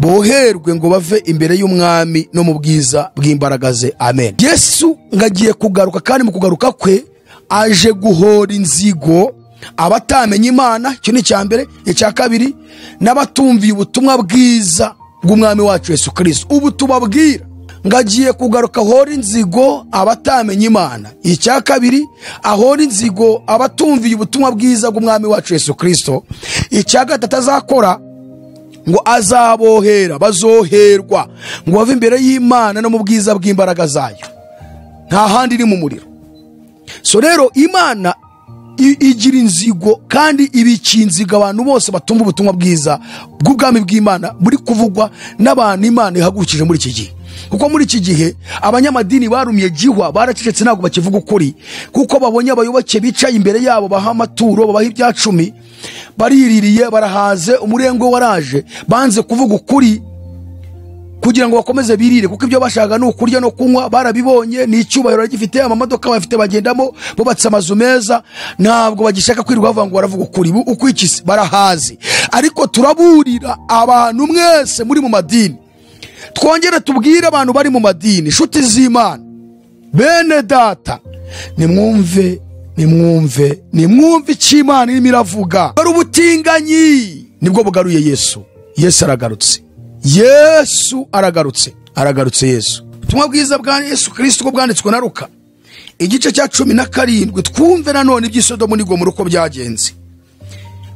boherwe ngo bave imbere y'umwami no mu bwiza bw'imbaraga ze. Amen. Yesu ngagiye kugaruka, kandi mu kugaruka kwe aje guhora inzigo abatamenye Imana, cyo ni cya mbere. Icya kabiri, n'abatumviye ubutumwa bwiza bw'umwami wacu Yesu Kristo. Ubu tubabwira ngagiye kugaruka ahora inzigo abatamenye Imana. Icya kabiri, ahora inzigo abatumviye ubutumwa bwiza bw'umwami wacu Yesu Kristo. Icya gatatu, azakora ngo azabohera, bazoherwa ngo bave imbere y'Imana no mu bwiza bw'imbaraga zayo. Nta handi iri mu muriro. So rero Imana igira inzigo, kandi ibikinziga abantu bose batumva ubutumwa bwiza bw'ubwami bw'Imana buri kuvugwa n'abantu Imana ihagurukije muri iki gihe. Kuko muri iki gihe abanyamadini barumye gihwa, baracecetse ntabwo bakivuga ukuri, kuko babonye abayoboke bicaye imbere yabo baha amaturo, babaha ibyacumi, bariririye, barahaze, umurengo waraje, banze kuvuga ukuri kugira ngo bakomeze birire, kuko ibyo bashaka ni ukurya no kunywa. Barabibonye, ni icyubahiro bagifite, amamodoka bafite bagendamo, bubatse amazu meza, ntabwo bagishaka kwirirwa bavuga ngo baravuga ukuri. Ukwikisi barahazi. Ariko turaburira abantu mwese muri mu madini, twongere tubwire abantu bari mu madini, inshuti z'Imana, bene data, nimwumve icyo Imana irimo iravuga. Bari ubutinganyi nibwo bugaruye Yesu. Yesu aragarutse, Yesu aragarutse Yesu. Ubutumwa bwiza bwa Yesu Kristo bwo bwanditswe na Luka, igice cya 17. Twumve nanone iby'Isodomu n'Igomora uko byagenze,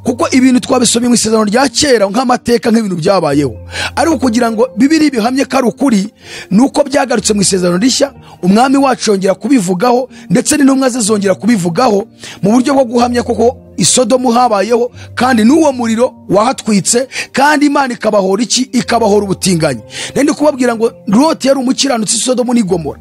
kuko ibintu twabisomye mu isezerano rya kera nk'amateka, nk'ibintu byabayeho, ariko kugira ngo Bibiliya bihamye ko ari ukuri, nuko byagarutse mu isezerano rishya. Umwami wacu yongera kubivugaho, ndetse n'intumwa ze zongera kubivugaho mu buryo bwo guhamya koko Isodomu habayeho, kandi n'uwo muriro wahatwitse, kandi Imana ikabahora iki? Ikabahora ubutinganyi. Ndi kubabwira ngo Loti yari umukiranutsi, Isodomu n'Igomora,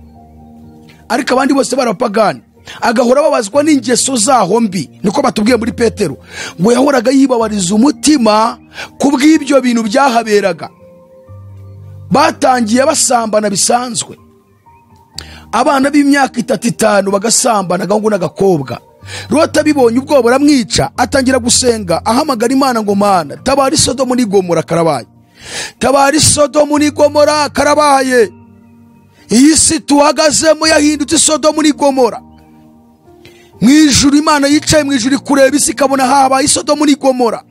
ariko abandi bose barapagani, agahora babazwa n'ingeso zaho mbi. Niko batubwiye muri Petero ngo yahoraga yibabariza umutima kubw'ibyo bintu byahaberaga. Batangiye basambana bisanzwe, abana b'imyaka 3-5 bagasambana, agahungu n'agakobwa. Loti abibonye ubwoba buramwica, atangira gusenga, ahamagara Imana ngo Mana, tabara Isodomu n'Igomora karabaye, tabara Isodomu n'Igomora karabaye. Iyi si tuhagazemo yahindutse Isodomu n'Igomora. Mw'Ijuru, Imana yicaye mw'Ijuru kureba isi, ikabona habaye Isodomu n'Igomora.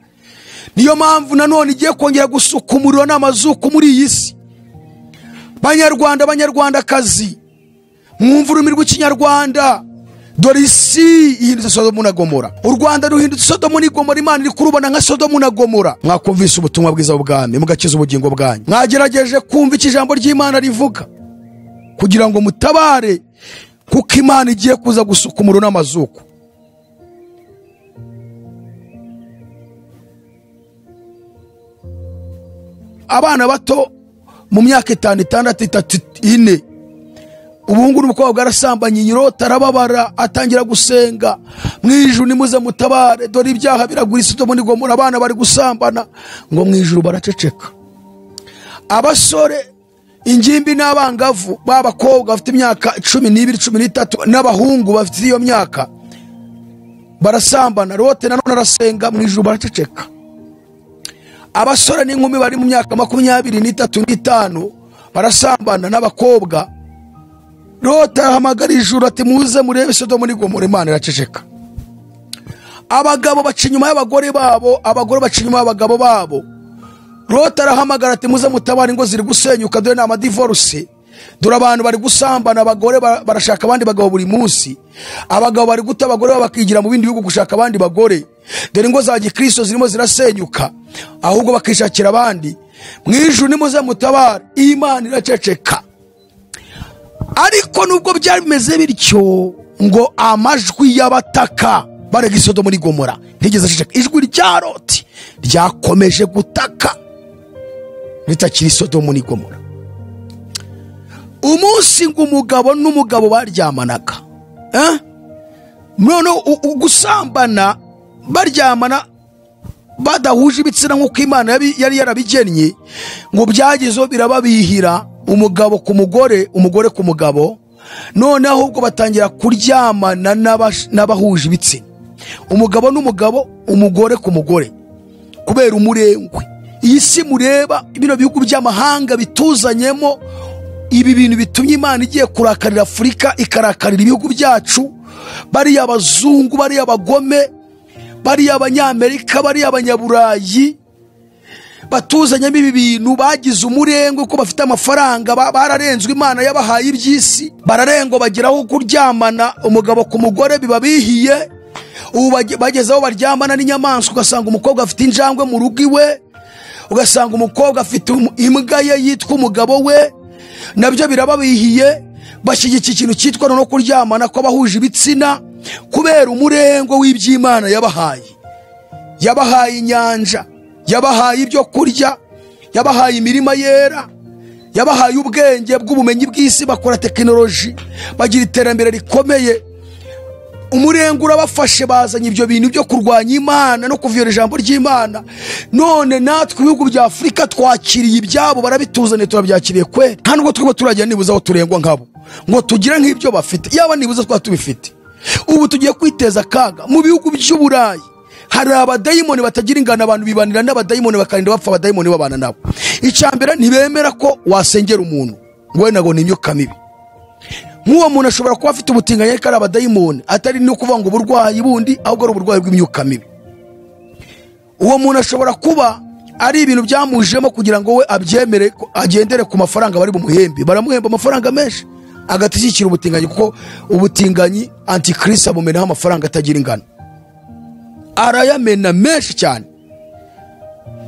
Niyo mpamvu nanone igiye kongera gusuka umuriro n'amazuku muri iyi si. Banyarwanda, banyarwandakazi, mwumva ururimi rw'ikinyarwanda. Dore isi ihindutse Sodomu na Gomora. U Rwanda ruhindutse Sodomu n'Igomora. Imana iri kurubona nka Sodomu na Gomora. Mwakumvise ubutumwa bwiza bw'Ubwami, mugakiza ubugingo bwanyu. Mwagerageje kumva iki ijambo ry'Imana rivuga, kugira ngo mutabare, kuko Imana igiye kuza gusuka umuriro n'amazuku. Abana bato mu myaka 5, 6, 4, ubungu n'umukobwa bwarasambanye, Loti arababara, atangira gusenga, mw'Ijuru nimuze mutabare, dore ibyaha biragura Isodomu n'Igomora. Abana bari gusambana, ngo mw'Ijuru baraceceka. Abasore, ingimbi n'abangavu b'abakobwa bafite imyaka 12, 13, n'abahungu bafite iyo myaka barasambana. Loti nanone arasenga, mw'Ijuru baraceceka. Abasore n'inkumi bari mu myaka 23, 25 barasambana n'abakobwa, Loti ahamagara ijuru ati muze murebe Sodomu n'Igomora. Imana iraceceka. Abagabo baca inyuma y'abagore babo, abagore baca inyuma y'abagabo babo. Loti arahamagara ati muze mutabara, ingo ziri gusenyuka, dore n'ama divorce, dore abantu bari gusambana, abagore barashaka abandi bagabo buri munsi, abagabo bari guta abagore bakigira mu bindi bihugu gushaka abandi bagore, dore ingo za gikristo zirimo zirasenyuka, ahubwo bakishakira abandi. Mw'Ijuru nimuze mutabara. Imana iraceceka. Ariko nubwo byari bimeze bityo, ngo amajwi y'abataka barega Sodomu n'Igomora ntigeze aceceka. Ijwi rya Loti ryakomeje gutaka ritakiri Sodomu n'Igomora. Umunsi ngo umugabo n'umugabo baryamanaga, none gusambana baryamana badahuje ibitsina nk'uko Imana yari yarabigennye, ngo byagezeho birababihira, umugabo ku mugore, umugore ku mugabo, none ahubwo batangira kuryamana n'abahuje ibitsina, umugabo n'umugabo, umugore ku mugore, kubera umurengwe. Iyi si mureba bino bihugu by'amahanga bituzanyemo, ibi bintu bitumye Imana igiye kurakarira Afurika, ikarakarira ibihugu byacu, bariya abazungu, bariya abagome, bariya abanyamerika, bariya abanyaburayi batuzanyemo ibi bintu, bagize umurengwe ko bafite amafaranga, bararenzwe, Imana yabahaye iby'isi, bararengwa bageraho kuryamana umugabo ku mugore biba bihiye. Ubu bagezeho baryamana n'inyamaswa, ugasanga umukobwa afite injangwe mu rugo iwe, ugasanga umukobwa afite imbwa ye yitwa umugabo we, nabyo birababihiye. Bashyigikiye ikintu cyitwa no kuryamana kw'abahuje ibitsina kubera umurengo w'iby'Imana yabahaye. Yabahaye inyanja, yabahaye ibyo kurya, yabahaye imirima yera, yabahaye ubwenge bw'ubumenyi bw'isi, bakora tekinoloji, bagira iterambere rikomeye. Umurengo urabafashe, bazanye ibyo bintu byo kurwanya Imana no kuvira ijambo ry'Imana. None natwe ibihugu bya Afurika twakiriye ibyabo, barabituzaniye, turabyakiriye kweli. Nta nubwo turimo turajya nibuza aho turengwa nkabo ngo tugire nk'ibyo bafite, yaba nibuza twa tubifite. Ubu tugiye kwiteza akaga. Mu bihugu by'Uburayi hari abadayimoni batagira ingano, abantu bibanira n'abadayimoni bakarinda bapfa, abadayimoni babana nabo. Icyambere ntibemera ko wasengera umuntu ngo nago ni imyuka mibi. Nk'uwo muntu ashobora kuba afite ubutinganyi ariko ari abadayimoni, atari no kuvuga ngo uburwayi bundi, ahubwo ari uburwayi bw'imyuka mibi. Uwo muntu ashobora kuba ari ibintu byamujemo kugira ngo we abyemere, agendere ku mafaranga bari bumuhembe, baramuhemba amafaranga menshi agatishyikira ubutinganyi, kuko ubutinganyi antikristo abumenaho amafaranga atagira ingano, arayamena menshi cyane.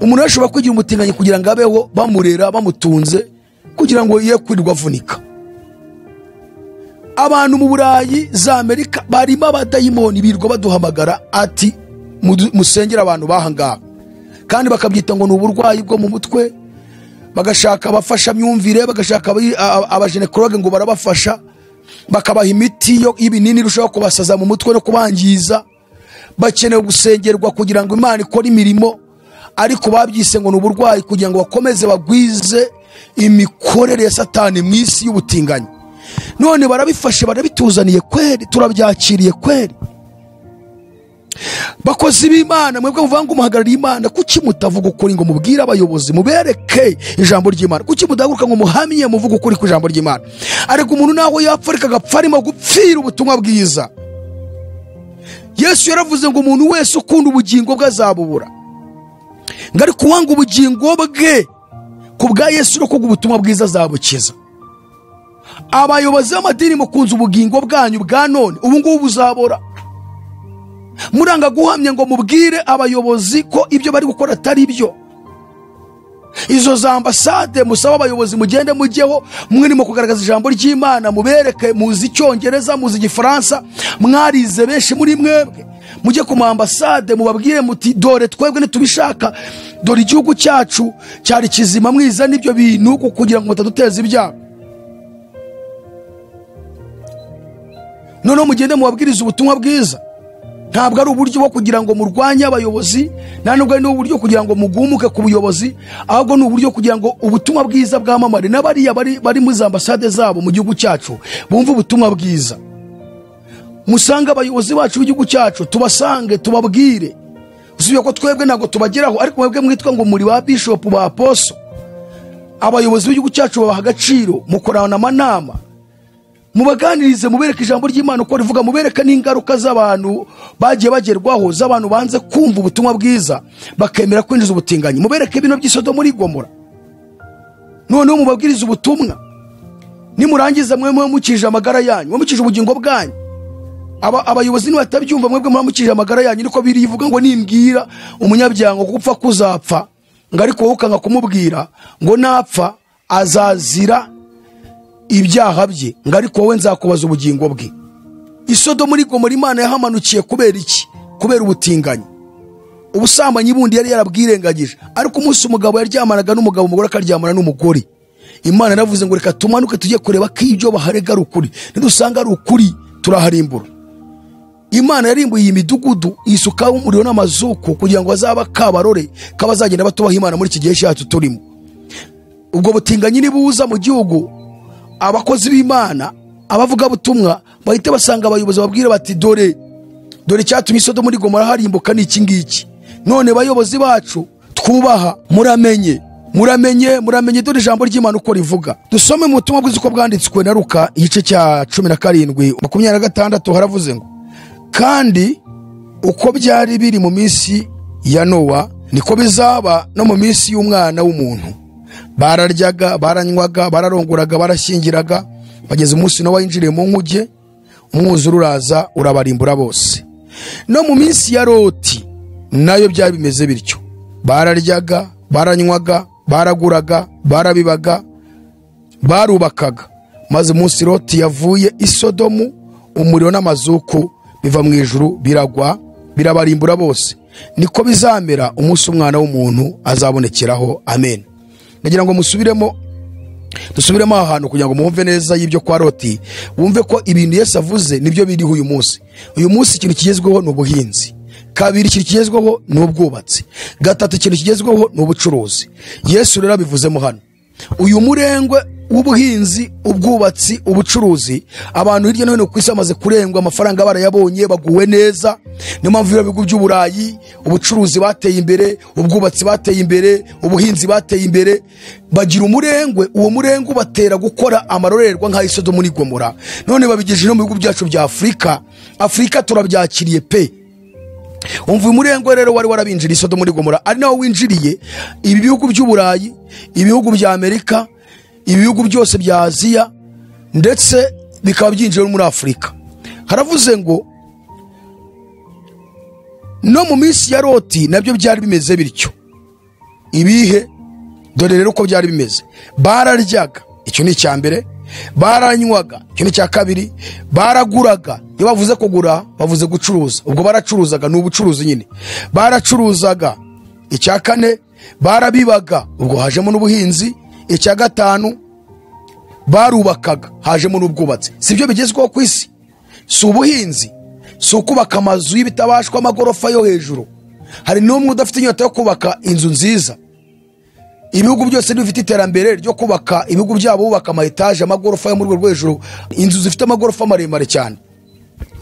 Umuntu ashobora kwigira umutinganyi kugira ngo abeho, bamurera bamutunze, kugira ngo ye kwirirwa avunika. Abantu mu Burayi za Amerika barimo abadayimoni birirwa baduhamagara ati musengera abantu bahangaha, kandi bakabyita ngo ni uburwayi bwo mu mutwe, bagashaka abafasha myumvire, bagashaka abajenekologe ngo barabafasha, bakabaha imiti y'ibinini irushaho kubasaza mu mutwe no kubangiza. Bakeneye gusengerwa kugira ngo Imana ikore imirimo, ariko babyise ngo ni uburwayi kugira ngo bakomeze bagwize imikorere ya Satani mu isi y'ubutinganyi. None barabifashe, barabituzaniye kweli, turabyakiriye kweli. Bakozi b'Imana, mwebwe muvuga ngo muhagarariye Imana, kuki mutavuga ukuri ngo mubwire abayobozi, mubereke ijambo ry'Imana? Kuki mudahaguruka ngo muhamye muvuga ukuri ku ijambo ry'Imana? Ariko umuntu naho yapfa ariko agapfa arimo gupfira ubutumwa bwiza. Yesu yaravuze ngo umuntu wese ukunda ubugingo bwe azabubura, ngo ariko uwanga ubugingo bwe ku bwa Yesu no kubwo ubutumwa bwiza azabukiza. Abayobozi b'amadini mukunze ubugingo bwanyu bwa none, ubu ngubu buzabora. Muranga guhamya ngo mubwire abayobozi ko ibyo bari gukora atari byo. Izo za ambasade musaba abayobozi mugende mujyeho, murimo kugaragaza ijambo ry'Imana, mubereke muzi Icyongereza, muzi Igifaransa, mwarize benshi muri mwebwe, mujye ku ambasade mubabwire muti dore twebwe nitubishaka, dore igihugu cyacu cyari kizima, mwiza n'ibyo bintu kugira ngo mutaduteza ibyago. None mugende mubabwiriza ubutumwa bwiza. Ntabwo ari uburyo bwo kugira ngo murwanye abayobozi, nta nubwo ari uburyo kugira ngo mugumuke ku buyobozi, ahubwo ni uburyo kugira ngo ubutumwa bwiza bwamamare, n'abariya bari muri ambasade zabo mu gihugu cyacu bumva ubutumwa bwiza. Musanga abayobozi bacu b'igihugu cyacu, tubasange tubabwire. Usibye ko twebwe ntabwo tubageraho, ariko mwebwe mwitwa ngo muri ba bishop, ba apostle, abayobozi b'igihugu cyacu babaha agaciro, mukorana amanama, mubaganirize, mubereke ijambo ry'Imana uko rivuga, mubereke n'ingaruka z'abantu bagiye bagerwaho, z'abantu banze kumva ubutumwa bwiza bakemera kwinjiza ubutinganyi. Mubereke bino by'Isodomo n'Igomora, noneho mubabwirize ubutumwa. Nimurangiza mwe mukije amagara yanyu, mukije ubugingo bwanyu. Abayobozi nibatabyumva mwebwe mukije amagara yanyu, niko birivuga ngo nimbwira umunyabyango gupfa kuzapfa, ngo ariko wowe ukanga kumubwira ngo napfa azazira ibyaha bye, ngo ariko wowe nzakubaza ubugingo bwe. Isodomo n'Igomora Imana yahamanukiye kubera iki? Kubera ubutinganyi. Ubusambanyi bundi yari yarabwirengagije, ariko umunsi umugabo yaryamanaga n'umugabo, umugore akaryamana n'umugore, Imana yaravuze ngo reka tumanuke tujye kureba ko ibyo baharega ari ukuri. Nidusanga ari ukuri turaharimbura. Imana yarimbuye iyi midugudu isukaho umuriro n'amazuku kugira ngo bazaba kabarore kabazagenda batubaha Imana muri iki gihe cyacu turimo. Ubwo butinganyi nibuza mu gihugu, abakozi b'Imana, abavuga butumwa bahite basanga abayobozi babwire bati dore cyatumye Isodomo n'Igomora harimbuka ni iki ngiki. None bayobozi bacu twubaha, muramenye dore ijambo ry'Imana uko rivuga. Dusome mu butumwa bwiza uko bwanditswe na Luka igice cya 17:26 haravuze ngo, kandi uko byari biri mu minsi ya Nowa niko bizaba no mu minsi y'Umwana w'umuntu. Bararyaga, baranywaga, bararonguraga, barashyingiraga, bageze umunsi Nowa yinjiriye mu nkuge, umwuzure uraza urabarimbura bose. No mu minsi ya Loti nayo byari bimeze bityo. Bararyaga, baranywaga, baraguraga, barabibaga, barubakaga. Maze umunsi Loti yavuye Isodomu, umuriro n'amazuku biva mw'Ijuru biragwa birabarimbura bose. Niko bizamera umunsi Umwana w'umuntu azabonekeraho. Amen. Nagira ngo dusubiremo ahantu kugira ngo muumve neza y'ibyo kwa Loti, wumve ko ibintu Yesu avuze nibyo biriho uyu munsi. Uyu munsi ikintu kigezweho n'ubuhinzi, kabiri ikintu kigezweho n'ubwubatsi, gatatu ikintu kigezweho n'ubucuruzi. Yesu rero abivuzemo hano. Uyu murengwe w'ubuhinzi, ubwubatsi, ubucuruzi, abantu hirya no hino ku isi bamaze kurengwa, amafaranga barayabonye, baguwe neza. Niyo mpamvu ibihugu by'Uburayi ubucuruzi bateye imbere, ubwubatsi bateye imbere, ubuhinzi bateye imbere, bagira umurengwe. Uwo murengwe batera gukora amarorerwa nka Isodomo n'Igomora. None babigeje no mu bihugu byacu bya Afrika turabyakiriye pe. Umva uyu murengwe rero wari warabinjiriye Isodomo n'Igomora, ari nawo winjiriye ibi bihugu by'Uburayi, ibihugu bya Amerika, ibihugu byose bya Aziya, ndetse bikaba byinjiye muri Afrika. Haravuze ngo no mu minsi ya Loti nabyo byari bimeze bityo. Ibihe? Dore rero uko byari bimeze. Bararyaga, icyo ni icya mbere. Baranywaga, icyo ni icya kabiri. Baraguraga, iyo bavuze kugura bavuze gucuruza, ubwo baracuruzaga ni ubucuruzi nyine. Baracuruzaga, icya kane. Barabibaga, ubwo hajemo n'ubuhinzi. Icya gatanu, barubakaga, hajemo n'ubwubatsi. Sibyo bigezweho ku isi? Si ubuhinzi, si ukubaka amazu y'ibitabashwa, amagorofa yo hejuru. Hari n'umwe udafite inyota yo kubaka inzu nziza. Ibihugu byose bifite iterambere ryo kubaka ibihugu byabo, bubaka ama etaje, amagorofa yo mu rwego rwo hejuru, inzu zifite amagorofa maremare cyane.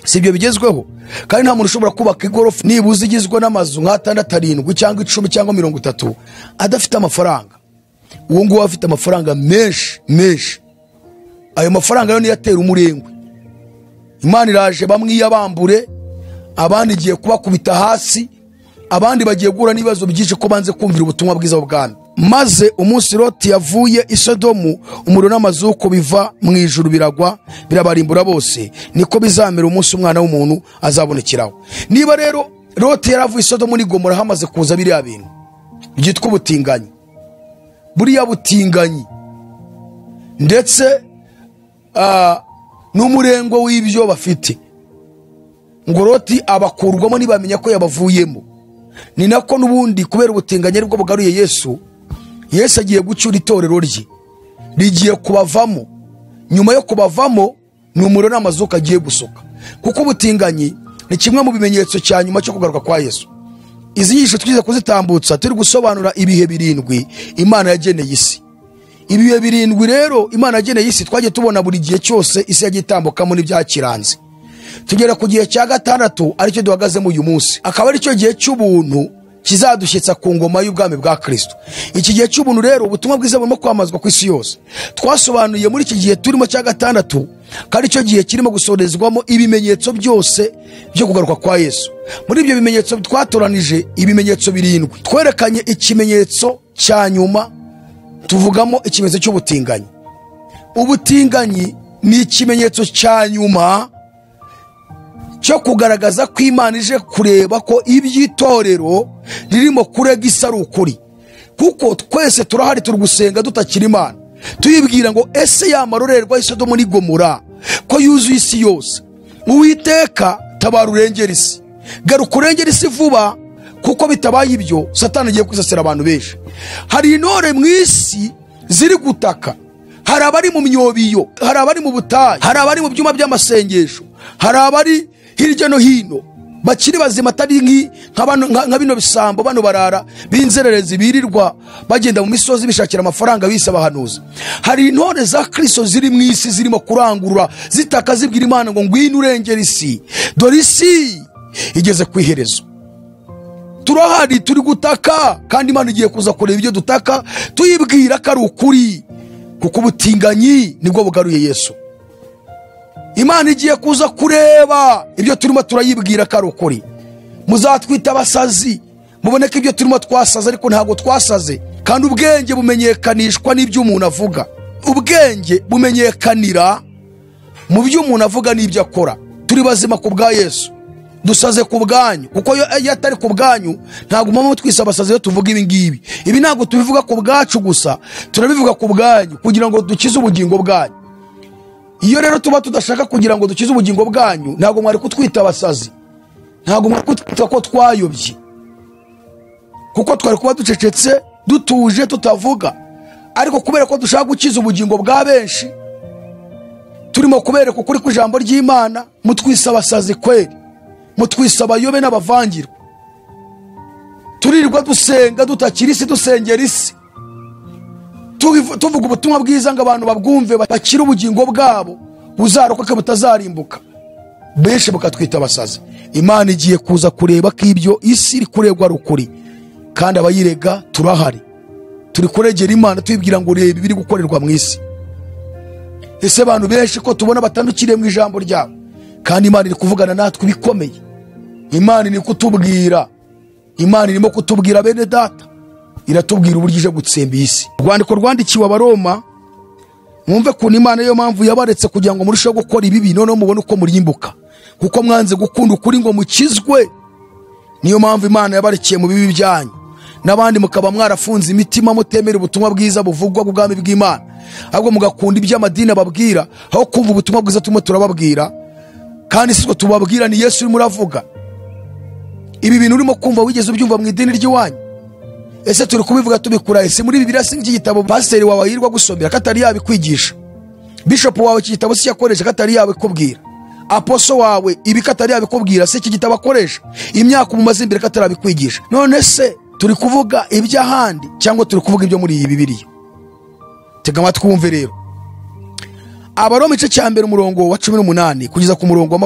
Sibyo bigezweho? Kandi nta muntu ushobora kubaka igorofa nibuze igizwe n'amazu nka 6, 7 cyangwa 10 cyangwa 30 adafite amafaranga. Uwo nguwo afite amafaranga menshi. Ayo mafaranga yo niyatera umurengwe. Imana iraje bamwiyabambure, abandi igiye kubakubita hasi, abandi bagiye gura n'ibibazo byinshi ko banze kumvira ubutumwa bwiza bw'Imana. Maze umunsi Loti yavuye Isodomu, umuriro n'amazuku biva mw'Ijuru biragwa birabarimbura bose. Niko bizamera umunsi Umwana w'umuntu azabonekeraho. Niba rero Loti yaravuye Isodomu n'Igomora hamaze kuza biriya bintu byitwa ubutinganyi, buriya butinganyi ndetse n'umurengo w'ibyo bafite, ngo Loti abakurwamo nibamenya ko yabavuyemo. Ni nako n'ubundi kubera ubutinganyi bwo bugaruye Yesu agiye gucyura itorero rye, rigiye kubavamo. Nyuma yo kubavamo ni umuriro n'amazuka agiye gusoka, kuko ubutinganyi ni kimwe mu bimenyetso cya nyuma cyo kugaruka kwa Yesu. Izi nyigisho twize kuzitambutsa turi gusobanura ibihe 7 Imana yageneye isi. Ibihe 7 rero Imana yageneye isi twagiye tubona buri gihe cyose isi yagiye itambukamo n'ibyakiranze. Tugera ku gihe cya 6 aricyo duhagazemo uyu munsi, akaba aricyo gihe cy'ubuntu kizadushyitsa ku ngoma y'ubwami bwa Kristo. Iki gihe cy'ubuntu rero ubutumwa bwiza burimo kwamazwa ku isi yose. Twasobanuye muri iki gihe turimo cya 6 kandi icyo gihe kirimo gusorezwamo ibimenyetso byose byo kugaruka kwa Yesu. Muri ibyo bimenyetso twatoranije ibimenyetso 7, twerekanye ikimenyetso cya nyuma, tuvugamo ikimenyetso cy'ubutinganyi. Ubutinganyi ni ikimenyetso cya nyuma cyo kugaragaza ko Imana ije kureba ko iby'itorero ririmo kurega isa ari ukuri, kuko twese turahari turi gusenga dutakira Imana, tuyibwira ngo ese ya marorerwa y'Isodomo n'Igomora ko yuzuye isi yose, Uwiteka tabara urengera isi, garuka urengera isi vuba, kuko bitabaye ibyo Satani agiye kwisasira abantu benshi. Hari intore mu isi ziri gutaka, hari abari mu myobiyo, hari abari mu butayu, hari abari mu byuma by'amasengesho, hari abari hirya no hino bakiri bazima, atari nka bino bisambo bano barara b'inzererezi birirwa bagenda mu misozi bishakira amafaranga bise abahanuzi. Hari intore za Kristo ziri mu isi zirimo kurangurura zitaka zibwira Imana ngo ngwino urengera isi, dore isi igeze ku iherezo. Turahari turi gutaka, kandi Imana igiye kuza kureba ibyo dutaka, tuyibwira ko ari ukuri, kuko ubutinganyi nibwo bugaruye Yesu. Imana igiye kuza kureba ibyo turimo turayibwira ko ari ukuri. Muzatwita abasazi, mubone ko ibyo turimo twasaze, ariko ntabwo twasaze. Kandi ubwenge bumenyekanishwa n'ibyo umuntu avuga. Ubwenge bumenyekanira mu byo umuntu avuga n'ibyo akora. Turi bazima ku bwa Yesu, dusaze ku bwanyu, kuko iyo atari ku bwanyu ntabwo mama twisa abasazi iyo tuvuga ibi ngibi. Ibi ntabwo tubivuga ku bwacu gusa, turabivuga ku bwanyu kugira ngo dukize ubugingo bwanyu. Iyo rero tuba tudashaka kugira ngo dukize ubugingo bwanyu, ntabwo mwari kutwita abasazi, ntabwo mwari kutwita ko twayobye, kuko twari kuba ducecetse dutuje tutavuga. Ariko kubera ko dushaka gukiza ubugingo bwa benshi, turimo kubereka ukuri kw'ijambo ry'Imana, mutwisa abasazi kweri, mutwisa abayobe n'abavangirwa. Turirwa dusenga dutakira isi, dusengera isi, tuvuga ubutumwa bwiza ngo abantu babwumve bakire ubugingo bwabo buzarokoke butazarimbuka, benshi bakatwita abasazi. Imana igiye kuza kureba ko ibyo isi iri kuregwa ari ukuri, kandi abayirega turahari, turi kuregera Imana tuyibwira ngo reba ibiri gukorerwa mu isi. Ese abantu benshi ko tubona batandukiriye mu ijambo ryawe, kandi Imana iri kuvugana natwe bikomeye. Imana iri kutubwira, Imana irimo kutubwira bene data, iratubwira uburyo ije gutsemba isi. Urwandiko rwandikiwe Abaroma, mwumve ko Imana yo mpamvu yabaretse kugira ngo murusheho gukora ibibi, none mubone uko murimbuka, kuko mwanze gukunda ukuri ngo mukizwe. Niyo mpamvu Imana yabarekeye mu bibi byanyu, n'abandi mukaba mwarafunze imitima mutemera ubutumwa bwiza buvugwa bw'ubwami bw'Imana, ahubwo mugakunda iby'amadini ababwira aho kumva ubutumwa bwiza turimo turababwira. Kandi siko tubabwira, ni Yesu urimo uravuga. Ibi bintu urimo kumva wigeze ubyumva mu idini ry'iwanyu? Ese turi kubivuga tubikura ese muri Bibiliya? Singi igitabo pasiteri wawe yirwa gusomera katari yabikwigisha, bishop wawe iki gitabo si yakoresha katari yabikubwira, aposo wawe ibi katari yabikubwira, se iki gitabo akoresha imyaka umumaze imbere katari yabikwigisha. None se turi kuvuga iby'ahandi cyangwa turi kuvuga ibyo muri iyi Bibiliya? Tega amatwi wumve rero. Abaroma igice cya mbere umurongo wa 18 kugeza ku murongo wa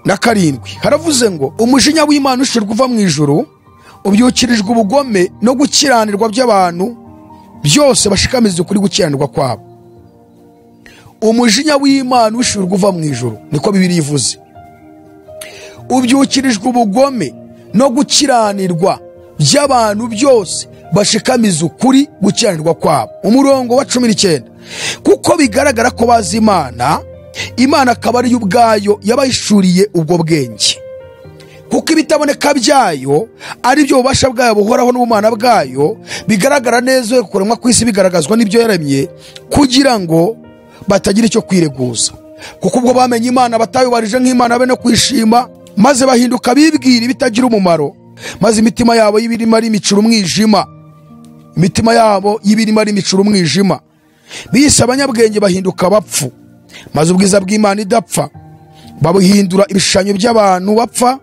27 haravuze ngo umujinya w'Imana ushirwa uva mu ijuru ubyukirijwe ubugome no gukiranirwa by'abantu byose bashikamiza ukuri gukiranirwa kwabo. Umujinya w'Imana ushirwa uva mu ijuru, niko Bibiliya ivuze. Ubyukirijwe ubugome no gukiranirwa by'abantu byose bashikamiza ukuri gukiranirwa kwabo. Umurongo wa 19 kuko bigaragara ko bazi Imana, Imana akaba ari ubwayo yabayishuriye ubwo bwenge, kuko ibitaboneka byayo ari byo bubasha bwayo buhoraho n'ubumana bwayo bigaragara neza kuremwa kw'isi bigaragazwa n'ibyo yaremye, kugira ngo batagira icyo kwireguza. Kuko ubwo bamenye Imana batabibarije nk'Imana be no kwishima, maze bahinduka bibwira ibitagira umumaro, maze imitima yabo y'ibirima ari imicura umwijima, imitima yabo y'ibirima ari imicura umwijima, bise abanyabwenge bahinduka bapfu, maze ubwiza bw'Imana idapfa babuhindura ibishushanyo by'abantu bapfa,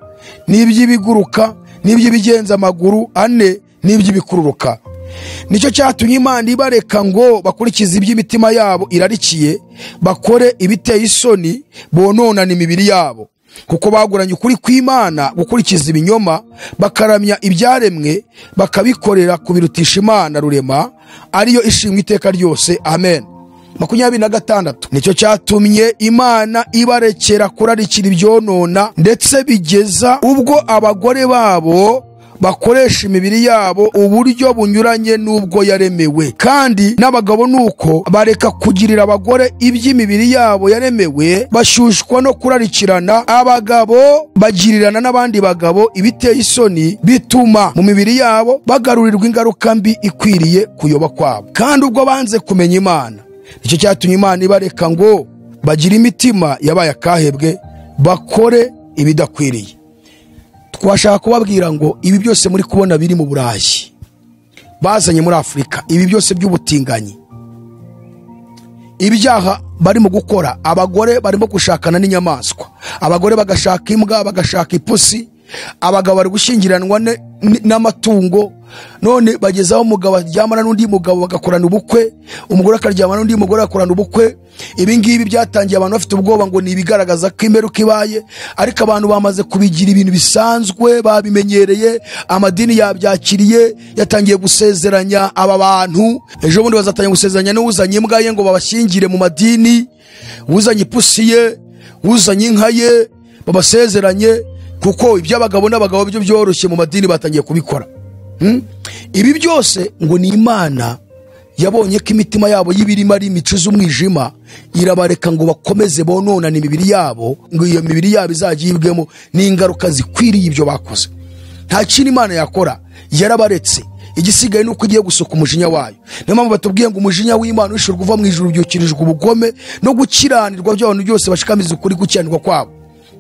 n'iby'ibiguruka, n'iby'ibigenza amaguru ane, n'iby'ibikururuka. Nicyo cyatumye Imana ibareka ngo bakurikize iby'imitima yabo irarikiye, bakore ibiteye isoni, bononana imibiri yabo, kuko baguranye ukuri kw'Imana gukurikiza ibinyoma, bakaramya ibyaremwe bakabikorera kubirutisha Imana rurema, ariyo ishimwe iteka ryose. Amen. 26 nicyo cyatumye Imana ibarekera kurarikira ibyonona, ndetse bigeza ubwo abagore babo bakoresha imibiri yabo uburyo bunyuranye n'ubwo yaremewe, kandi n'abagabo nuko bareka kugirira abagore iby'imibiri yabo yaremewe, bashyushywa no kurarikirana. Abagabo bagirirana n'abandi bagabo ibiteye isoni, bituma mu mibiri yabo bagarurirwa ingaruka mbi ikwiriye kuyoba kwabo. Kandi ubwo banze kumenya Imana, icyo cyatumye Imana ibareka ngo bagire imitima yabaye akahebwe, bakore ibidakwiriye. Twashaka kubabwira ngo ibi byose muri kubona biri mu Burayi bazanye muri Afurika, ibi byose by'ubutinganyi, ibyaha barimo gukora, abagore barimo gushakana n'inyamaswa, abagore bagashaka imbwa, bagashaka ipusi, abagabo bari gushyingiranwa n'amatungo, none bagezaho umugabo aryamana n'undi mugabo bagakorana ubukwe, umugore akaryamana n'undi mugore agakorana ubukwe. Ibi ngibi byatangiye abantu bafite ubwoba ngo ni ibigaragaza ko imperuka ibaye, ariko abantu bamaze kubigira ibintu bisanzwe, babimenyereye, amadini yabyakiriye, yatangiye gusezeranya aba bantu. Ejo bundi bazatangiye gusezeranya n'uzanye imbwa ye ngo babashyingire mu madini, uzanye ipusi ye, uzanye inka ye, babasezeranye, kuko iby'abagabo n'abagabo byo byoroshye mu madini batangiye kubikora. Ibi byose ngo ni Imana yabonye ko imitima yabo y'ibirimo ari imico z'umwijima, irabareka ngo bakomeze bononane imibiri yabo, ngo iyo mibiri yabo izagibwemo n'ingaruka zikwiriye ibyo bakoze. Nta kintu Imana yakora, yarabaretse. Igisigaye nuko igiye gusoka umujinya wayo. Niyo mpamvu batubwiye ngo umujinya w'Imana ushobora kuva mu ijuru byukirijwe ubugome no gukiranirwa by'abantu byose bashikamiza ukuri gukiranirwa kwabo,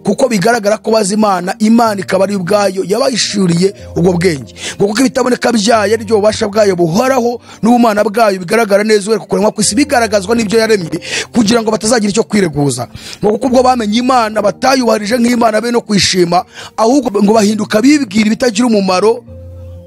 kuko bigaragara ko bazi Imana, Imana ikaba ari ubwayo yabayishuriye ubwo bwenge, ngo kuko ibitaboneka byayo ari byo bubasha bwayo buhoraho n'ubumana bwayo bigaragara neza kuko kuremwa kw'isi bigaragazwa n'ibyo yaremye, kugira ngo batazagira icyo kwireguza. Ngo kuko ubwo bamenye Imana batayubarije nk'Imana be no kwishima, ahubwo ngo bahinduka bibwira ibitagira umumaro,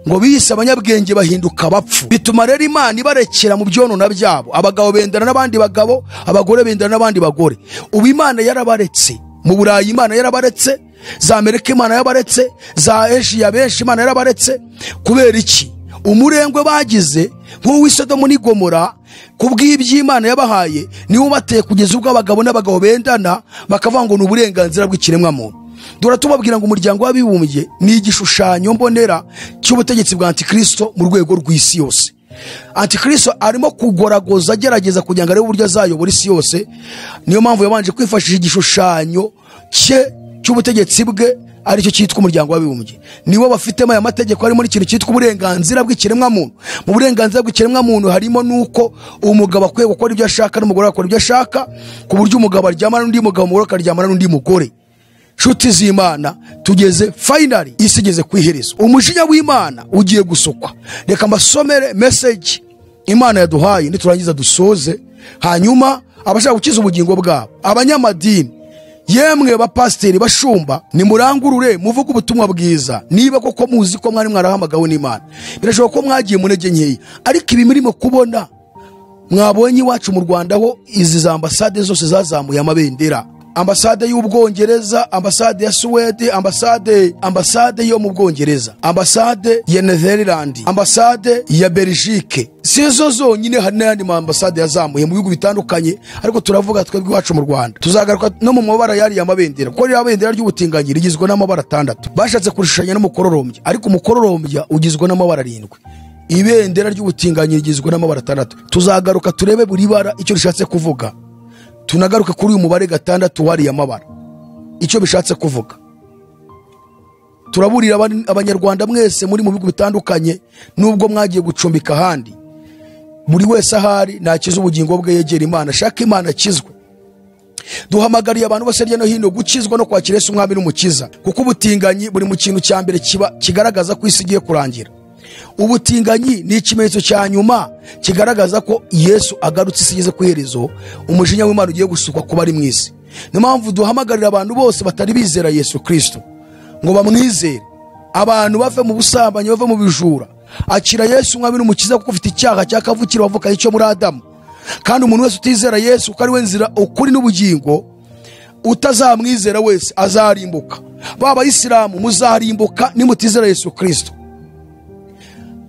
ngo biyise abanyabwenge bahinduka bapfu. Bituma rero Imana ibarekera mu byonona byabo. Abagabo bendana n'abandi bagabo, abagore bendana n'abandi bagore. Ubu Imana yarabaretse. Mu Burayi Imana yarabaretse, za Amerika Imana yarabaretse, za Asia benshi Imana yarabaretse. Kubera iki? Umurengwe bagize nk'uw'i Sodomo Gomora, kubw'iby'Imana yabahaye niwo bateye kugeza ubwo abagabo n'abagabo bendana, bakavuga ngo ni uburenganzira bw'ikiremwa muntu. Dora tubabwira ngo umuryango w'abibumbye ni igishushanyo mbonera cy'ubutegetsi bwa Antikristo mu rwego rw'isi yose. Antikristo arimo kugoragoza agerageza kugira ngo arebe uburyo azayobora isi yose. Niyo mpamvu yabanje kwifashisha igishushanyo cye cy'ubutegetsi bwe, aricyo cyitwa umuryango w'abibumbye. Nibo bafitemo aya mategeko harimo n'ikintu cyitwa uburenganzira bw'ikiremwa muntu. Mu burenganzira bw'ikiremwa muntu harimo nuko umugabo akwiye gukora ibyo ashaka n'umugore akora ibyo ashaka, ku buryo umugabo aryamana n'undi mugabo, umugore akaryamana n'undi mugore. Nshuti z'Imana, tugeze finally, isi igeze ku iherezo. Umujinya w'Imana ugiye gusukwa. Reka mbasomere message Imana yaduhaye niturangiza dusoze, hanyuma abashaka gukiza ubugingo bwabo, abanyamadini, yemwe bapasteri, bashumba, nimurangurure muvuga ubutumwa bwiza. Niba koko muzi ko mwari mwarahamagawe n'Imana, birashoboka ko mwagiye mu ntege nkeya, ariko ibi murimo kubona, mwabonye iwacu mu Rwanda ho izi za ambasade zose zazamuye amabendera. Ambasade y'Ubwongereza, ambasade ya Suwede, ambasade yo mu Bwongereza, ambasade ya Netherland, ambasade ya Belgique. Sizo zonyine, hari n'andi ambasade yazamuye mu bihugu bitandukanye, ariko turavuga twebwe iwacu mu Rwanda. Tuzagaruka no mu mabara yari y'amabendera, kuko iri abendera ry'ubutinganyi rigizwe n'amabara 6. Bashatse kurishanya n'umukororombya, ariko umukororombya ugizwe n'amabara 7. Ibendera ry'ubutinganyi rigizwe n'amabara 6. Tuzagaruka turebe buri bara icyo rishatse kuvuga. Tunagaruka kuri uyu mubare 6 wari amabara icyo bishatse kuvuga. Turaburira abanyarwanda mwese muri mu bihugu bitandukanye, nubwo mwagiye gucumbika handi, buri wese ahari nakiza ubugingo bwe, yegera Imana, shaka Imana akizwe. Duhamagariye abantu bose hirya no hino gukizwa no kwakira Yesu umwami n'umukiza, kuko ubutinganyi buri mu kintu cya mbere kigaragaza ko isi igiye kurangira. Ubutinganyi ni ikimenyetso cya nyuma kigaragaza ko Yesu agarutse, isi igeze ku iherezo, umujinya w'Imana ugiye gusukwa kuba ari mwisi. Niyo mpamvu duhamagarira abantu bose batari bizera Yesu Kristo ngo bamwizere. Abantu bave mu busambanyi, bave mu bijura, akira Yesu umwami n'umukiza, kuko ufite icyaha cya kavukire wavuka icyo muri Adamu. Kandi umuntu wese utizera Yesu, ko ari we nzira, ukuri n'ubugingo, utazamwizera wese azarimbuka. Baba Isilamu muzarimbuka nimutizera Yesu Kristo.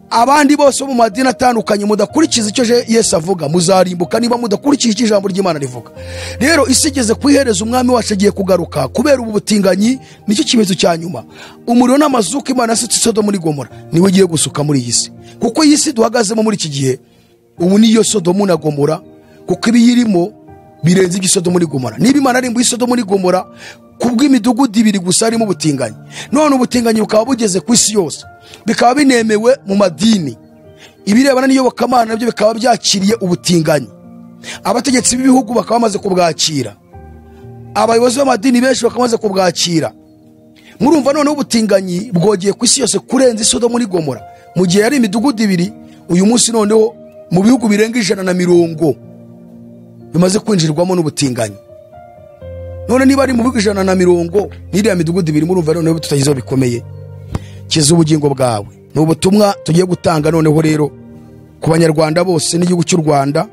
abandi bose bo mu madini atandukanye mudakurikiza icyo Yesu avuga muzarimbuka niba mudakurikije icyo ijambo ry'Imana rivuga. Rero isi igeze kwihereza umwami wacu agiye kugaruka kubera ubu butinganyi. Nicyo kibazo cya nyuma. Umuriro n'amazuka Imana yasutse Sodomo n'Igomora niwe igiye gusuka muri iyi si, kuko iyi si duhagazemo muri iki gihe ubu niyo Sodomo na Gomora, kuko ibiyirimo birenze iby'Isodomo n'Igomora. Niba Imana ari muri Sodomo n'Igomora kubw'imidugudu ibiri gusa harimo ubutinganyi, none ubutinganyi bukaba bugeze ku isi yose, bikaba binemewe mu madini, ibirebana n'iyobokamana nabyo bikaba byakiriye ubutinganyi. Abategetsi b'ibihugu bakaba bamaze kubwakira, abayobozi b'amadini benshi bakaba bamaze kubwakira. Murumva none ubutinganyi bwogeye ku isi yose kurenza Sodomo n'Igomora, mu gihe yari imidugudu ibiri. Uyu munsi noneho mu bihugu birenga 150 bimaze kwinjirwamo n'ubutinganyi. None niba ari mu bihugu 150 n'iriya midugudu ibiri, murumva noneho tutagizeho bikomeye. Kiza ubugingo bwawe. Ni ubutumwa tugiye gutanga noneho rero ku banyarwanda bose n'igihugu cy'u Rwanda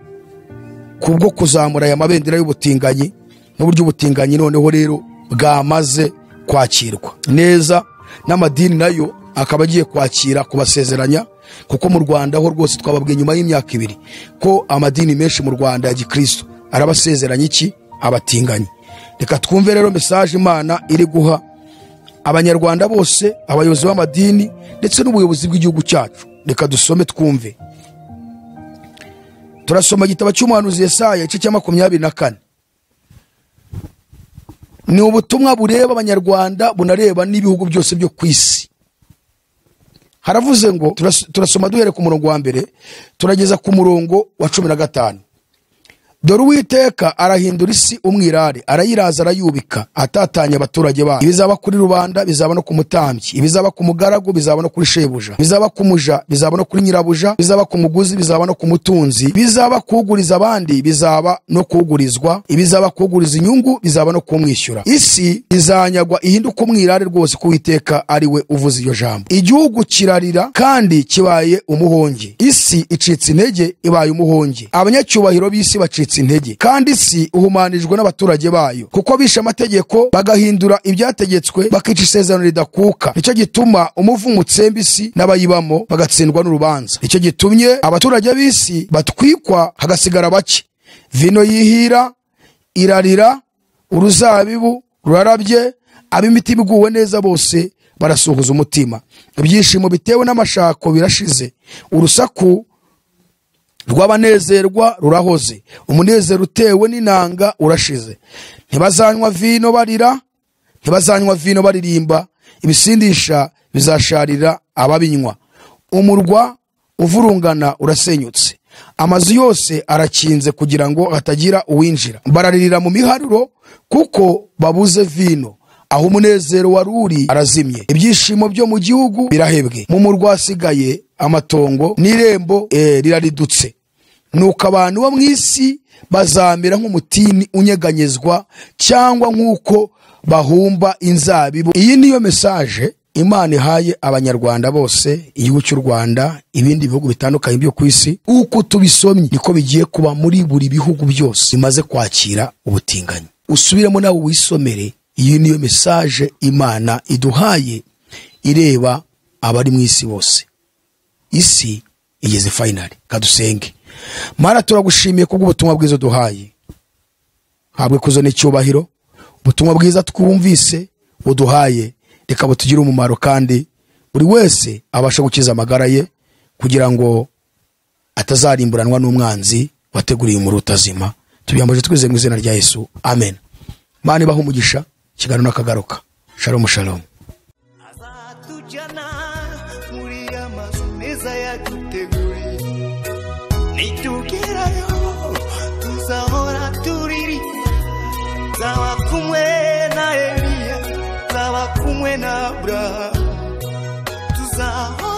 kubwo kuzamura aya mabendera y'ubutinganyi n'uburyo ubutinganyi noneho rero bwamaze kwakirwa neza, n'amadini nayo akaba agiye kwakira kubasezeranya, kuko mu Rwanda ho rwose twababwiye nyuma y'imyaka 2 ko amadini menshi mu Rwanda ya Gikristo arabasezeranya iki? Abatinganyi. Reka twumve rero message Imana iri guha abanyarwanda bose, abayobozi b'amadini ndetse n'ubuyobozi bw'igihugu cyacu. Reka dusome twumve. Turasoma igitabo cy'umuhanuzi Yesaya igice cya 24. Ni ubutumwa bureba abanyarwanda bunareba n'ibihugu byose byo ku isi. Haravuze ngo, turasoma duhere ku murongo wa mbere turageza ku murongo wa 15. Dore Uwiteka arahindura isi umwirare, arayiraza arayubika, atatanya abaturage bayo. Ibizaba kuri rubanda bizaba no ku mutambyi, ibizaba ku mugaragu bizaba no kuri shebuja, bizaba ku muja bizaba no kuri nyirabuja, bizaba ku muguzi bizaba no ku mutunzi, bizaba kuguriza abandi bizaba no kugurizwa, ibizaba kuguriza inyungu bizaba no kumwishyura. Isi izanyagwa ihinduka umwirare rwose, ku Uwiteka ari we uvuze iyo jambo. Igihugu kirarira kandi kibaye umuhonge, isi icitse intege ibaye umuhonge, abanyacyubahiro b'isi bacitse intege, kandi isi uhumanijwe n'abaturage bayo, kuko bishe amategeko bagahindura ibyategetswe, bakica isezerano ridakuka. Nicyo gituma umuvumo utsemba isi n'abayibamo bagatsindwa n'urubanza. Nicyo gitumye abaturage b'isi batwikwa hagasigara bake. Vino yihira irarira, uruzabibu rurarabye, ab'imitima iguwe neza bose barasuhuza umutima. Ibyishimo bitewe n'amashako birashize, urusaku rw'abanezerwa rurahoze, umunezero utewe n'inanga urashize. Ntibazanywa vino barira, ntibazanywa vino baririmba, ibisindisha bizasharira ababinywa. Umurwa uvurungana urasenyutse, amazu yose arakinze kugira ngo hatagira uwinjira. Bararirira mu miharuro kuko babuze vino, aho umunezero waruri arazimye. Ibyishimo byo mu gihugu birahebwe, mu murwa hasigaye amatongo, n'irembo riraridutse. Nuko abantu bo mw'isi bazamera nk'umutini unyeganyezwa, cyangwa nk'uko bahumba inzabibu. Iyi niyo message Imana ihaye abanyarwanda bose, igihugu cy'u Rwanda, ibindi bihugu bitandukanye byo ku isi. Uko tubisomye niko bigiye kuba muri buri bihugu byose bimaze kwakira ubutinganyi. Usubiremo nawe wisomere. Iyi niyo message Imana iduhaye ireba abari mu isi bose. Isi igeze finally. Kadusenge. Mana turagushimiye kubw'ubutumwa bwiza duhaye, habwe kuzo n'icyubahiro. Ubutumwa bwiza twumvise uduhaye reka butugire umumaro, kandi buri wese abasha gukiza amagara ye, kugira ngo atazarimburanwa n'umwanzi wateguriye umuriro utazima. Tubiyambaje twizeye mu izina rya Yesu, amen. Mana ibahe umugisha. Kiganiro nakagaruka. Shalom shalom. Azatujyana muri amazu meza yaduteguriye, nitugerayo tuzahora turiri, zaba kumwe na Eliya, zaba kumwe na Abrahamu, tuzahora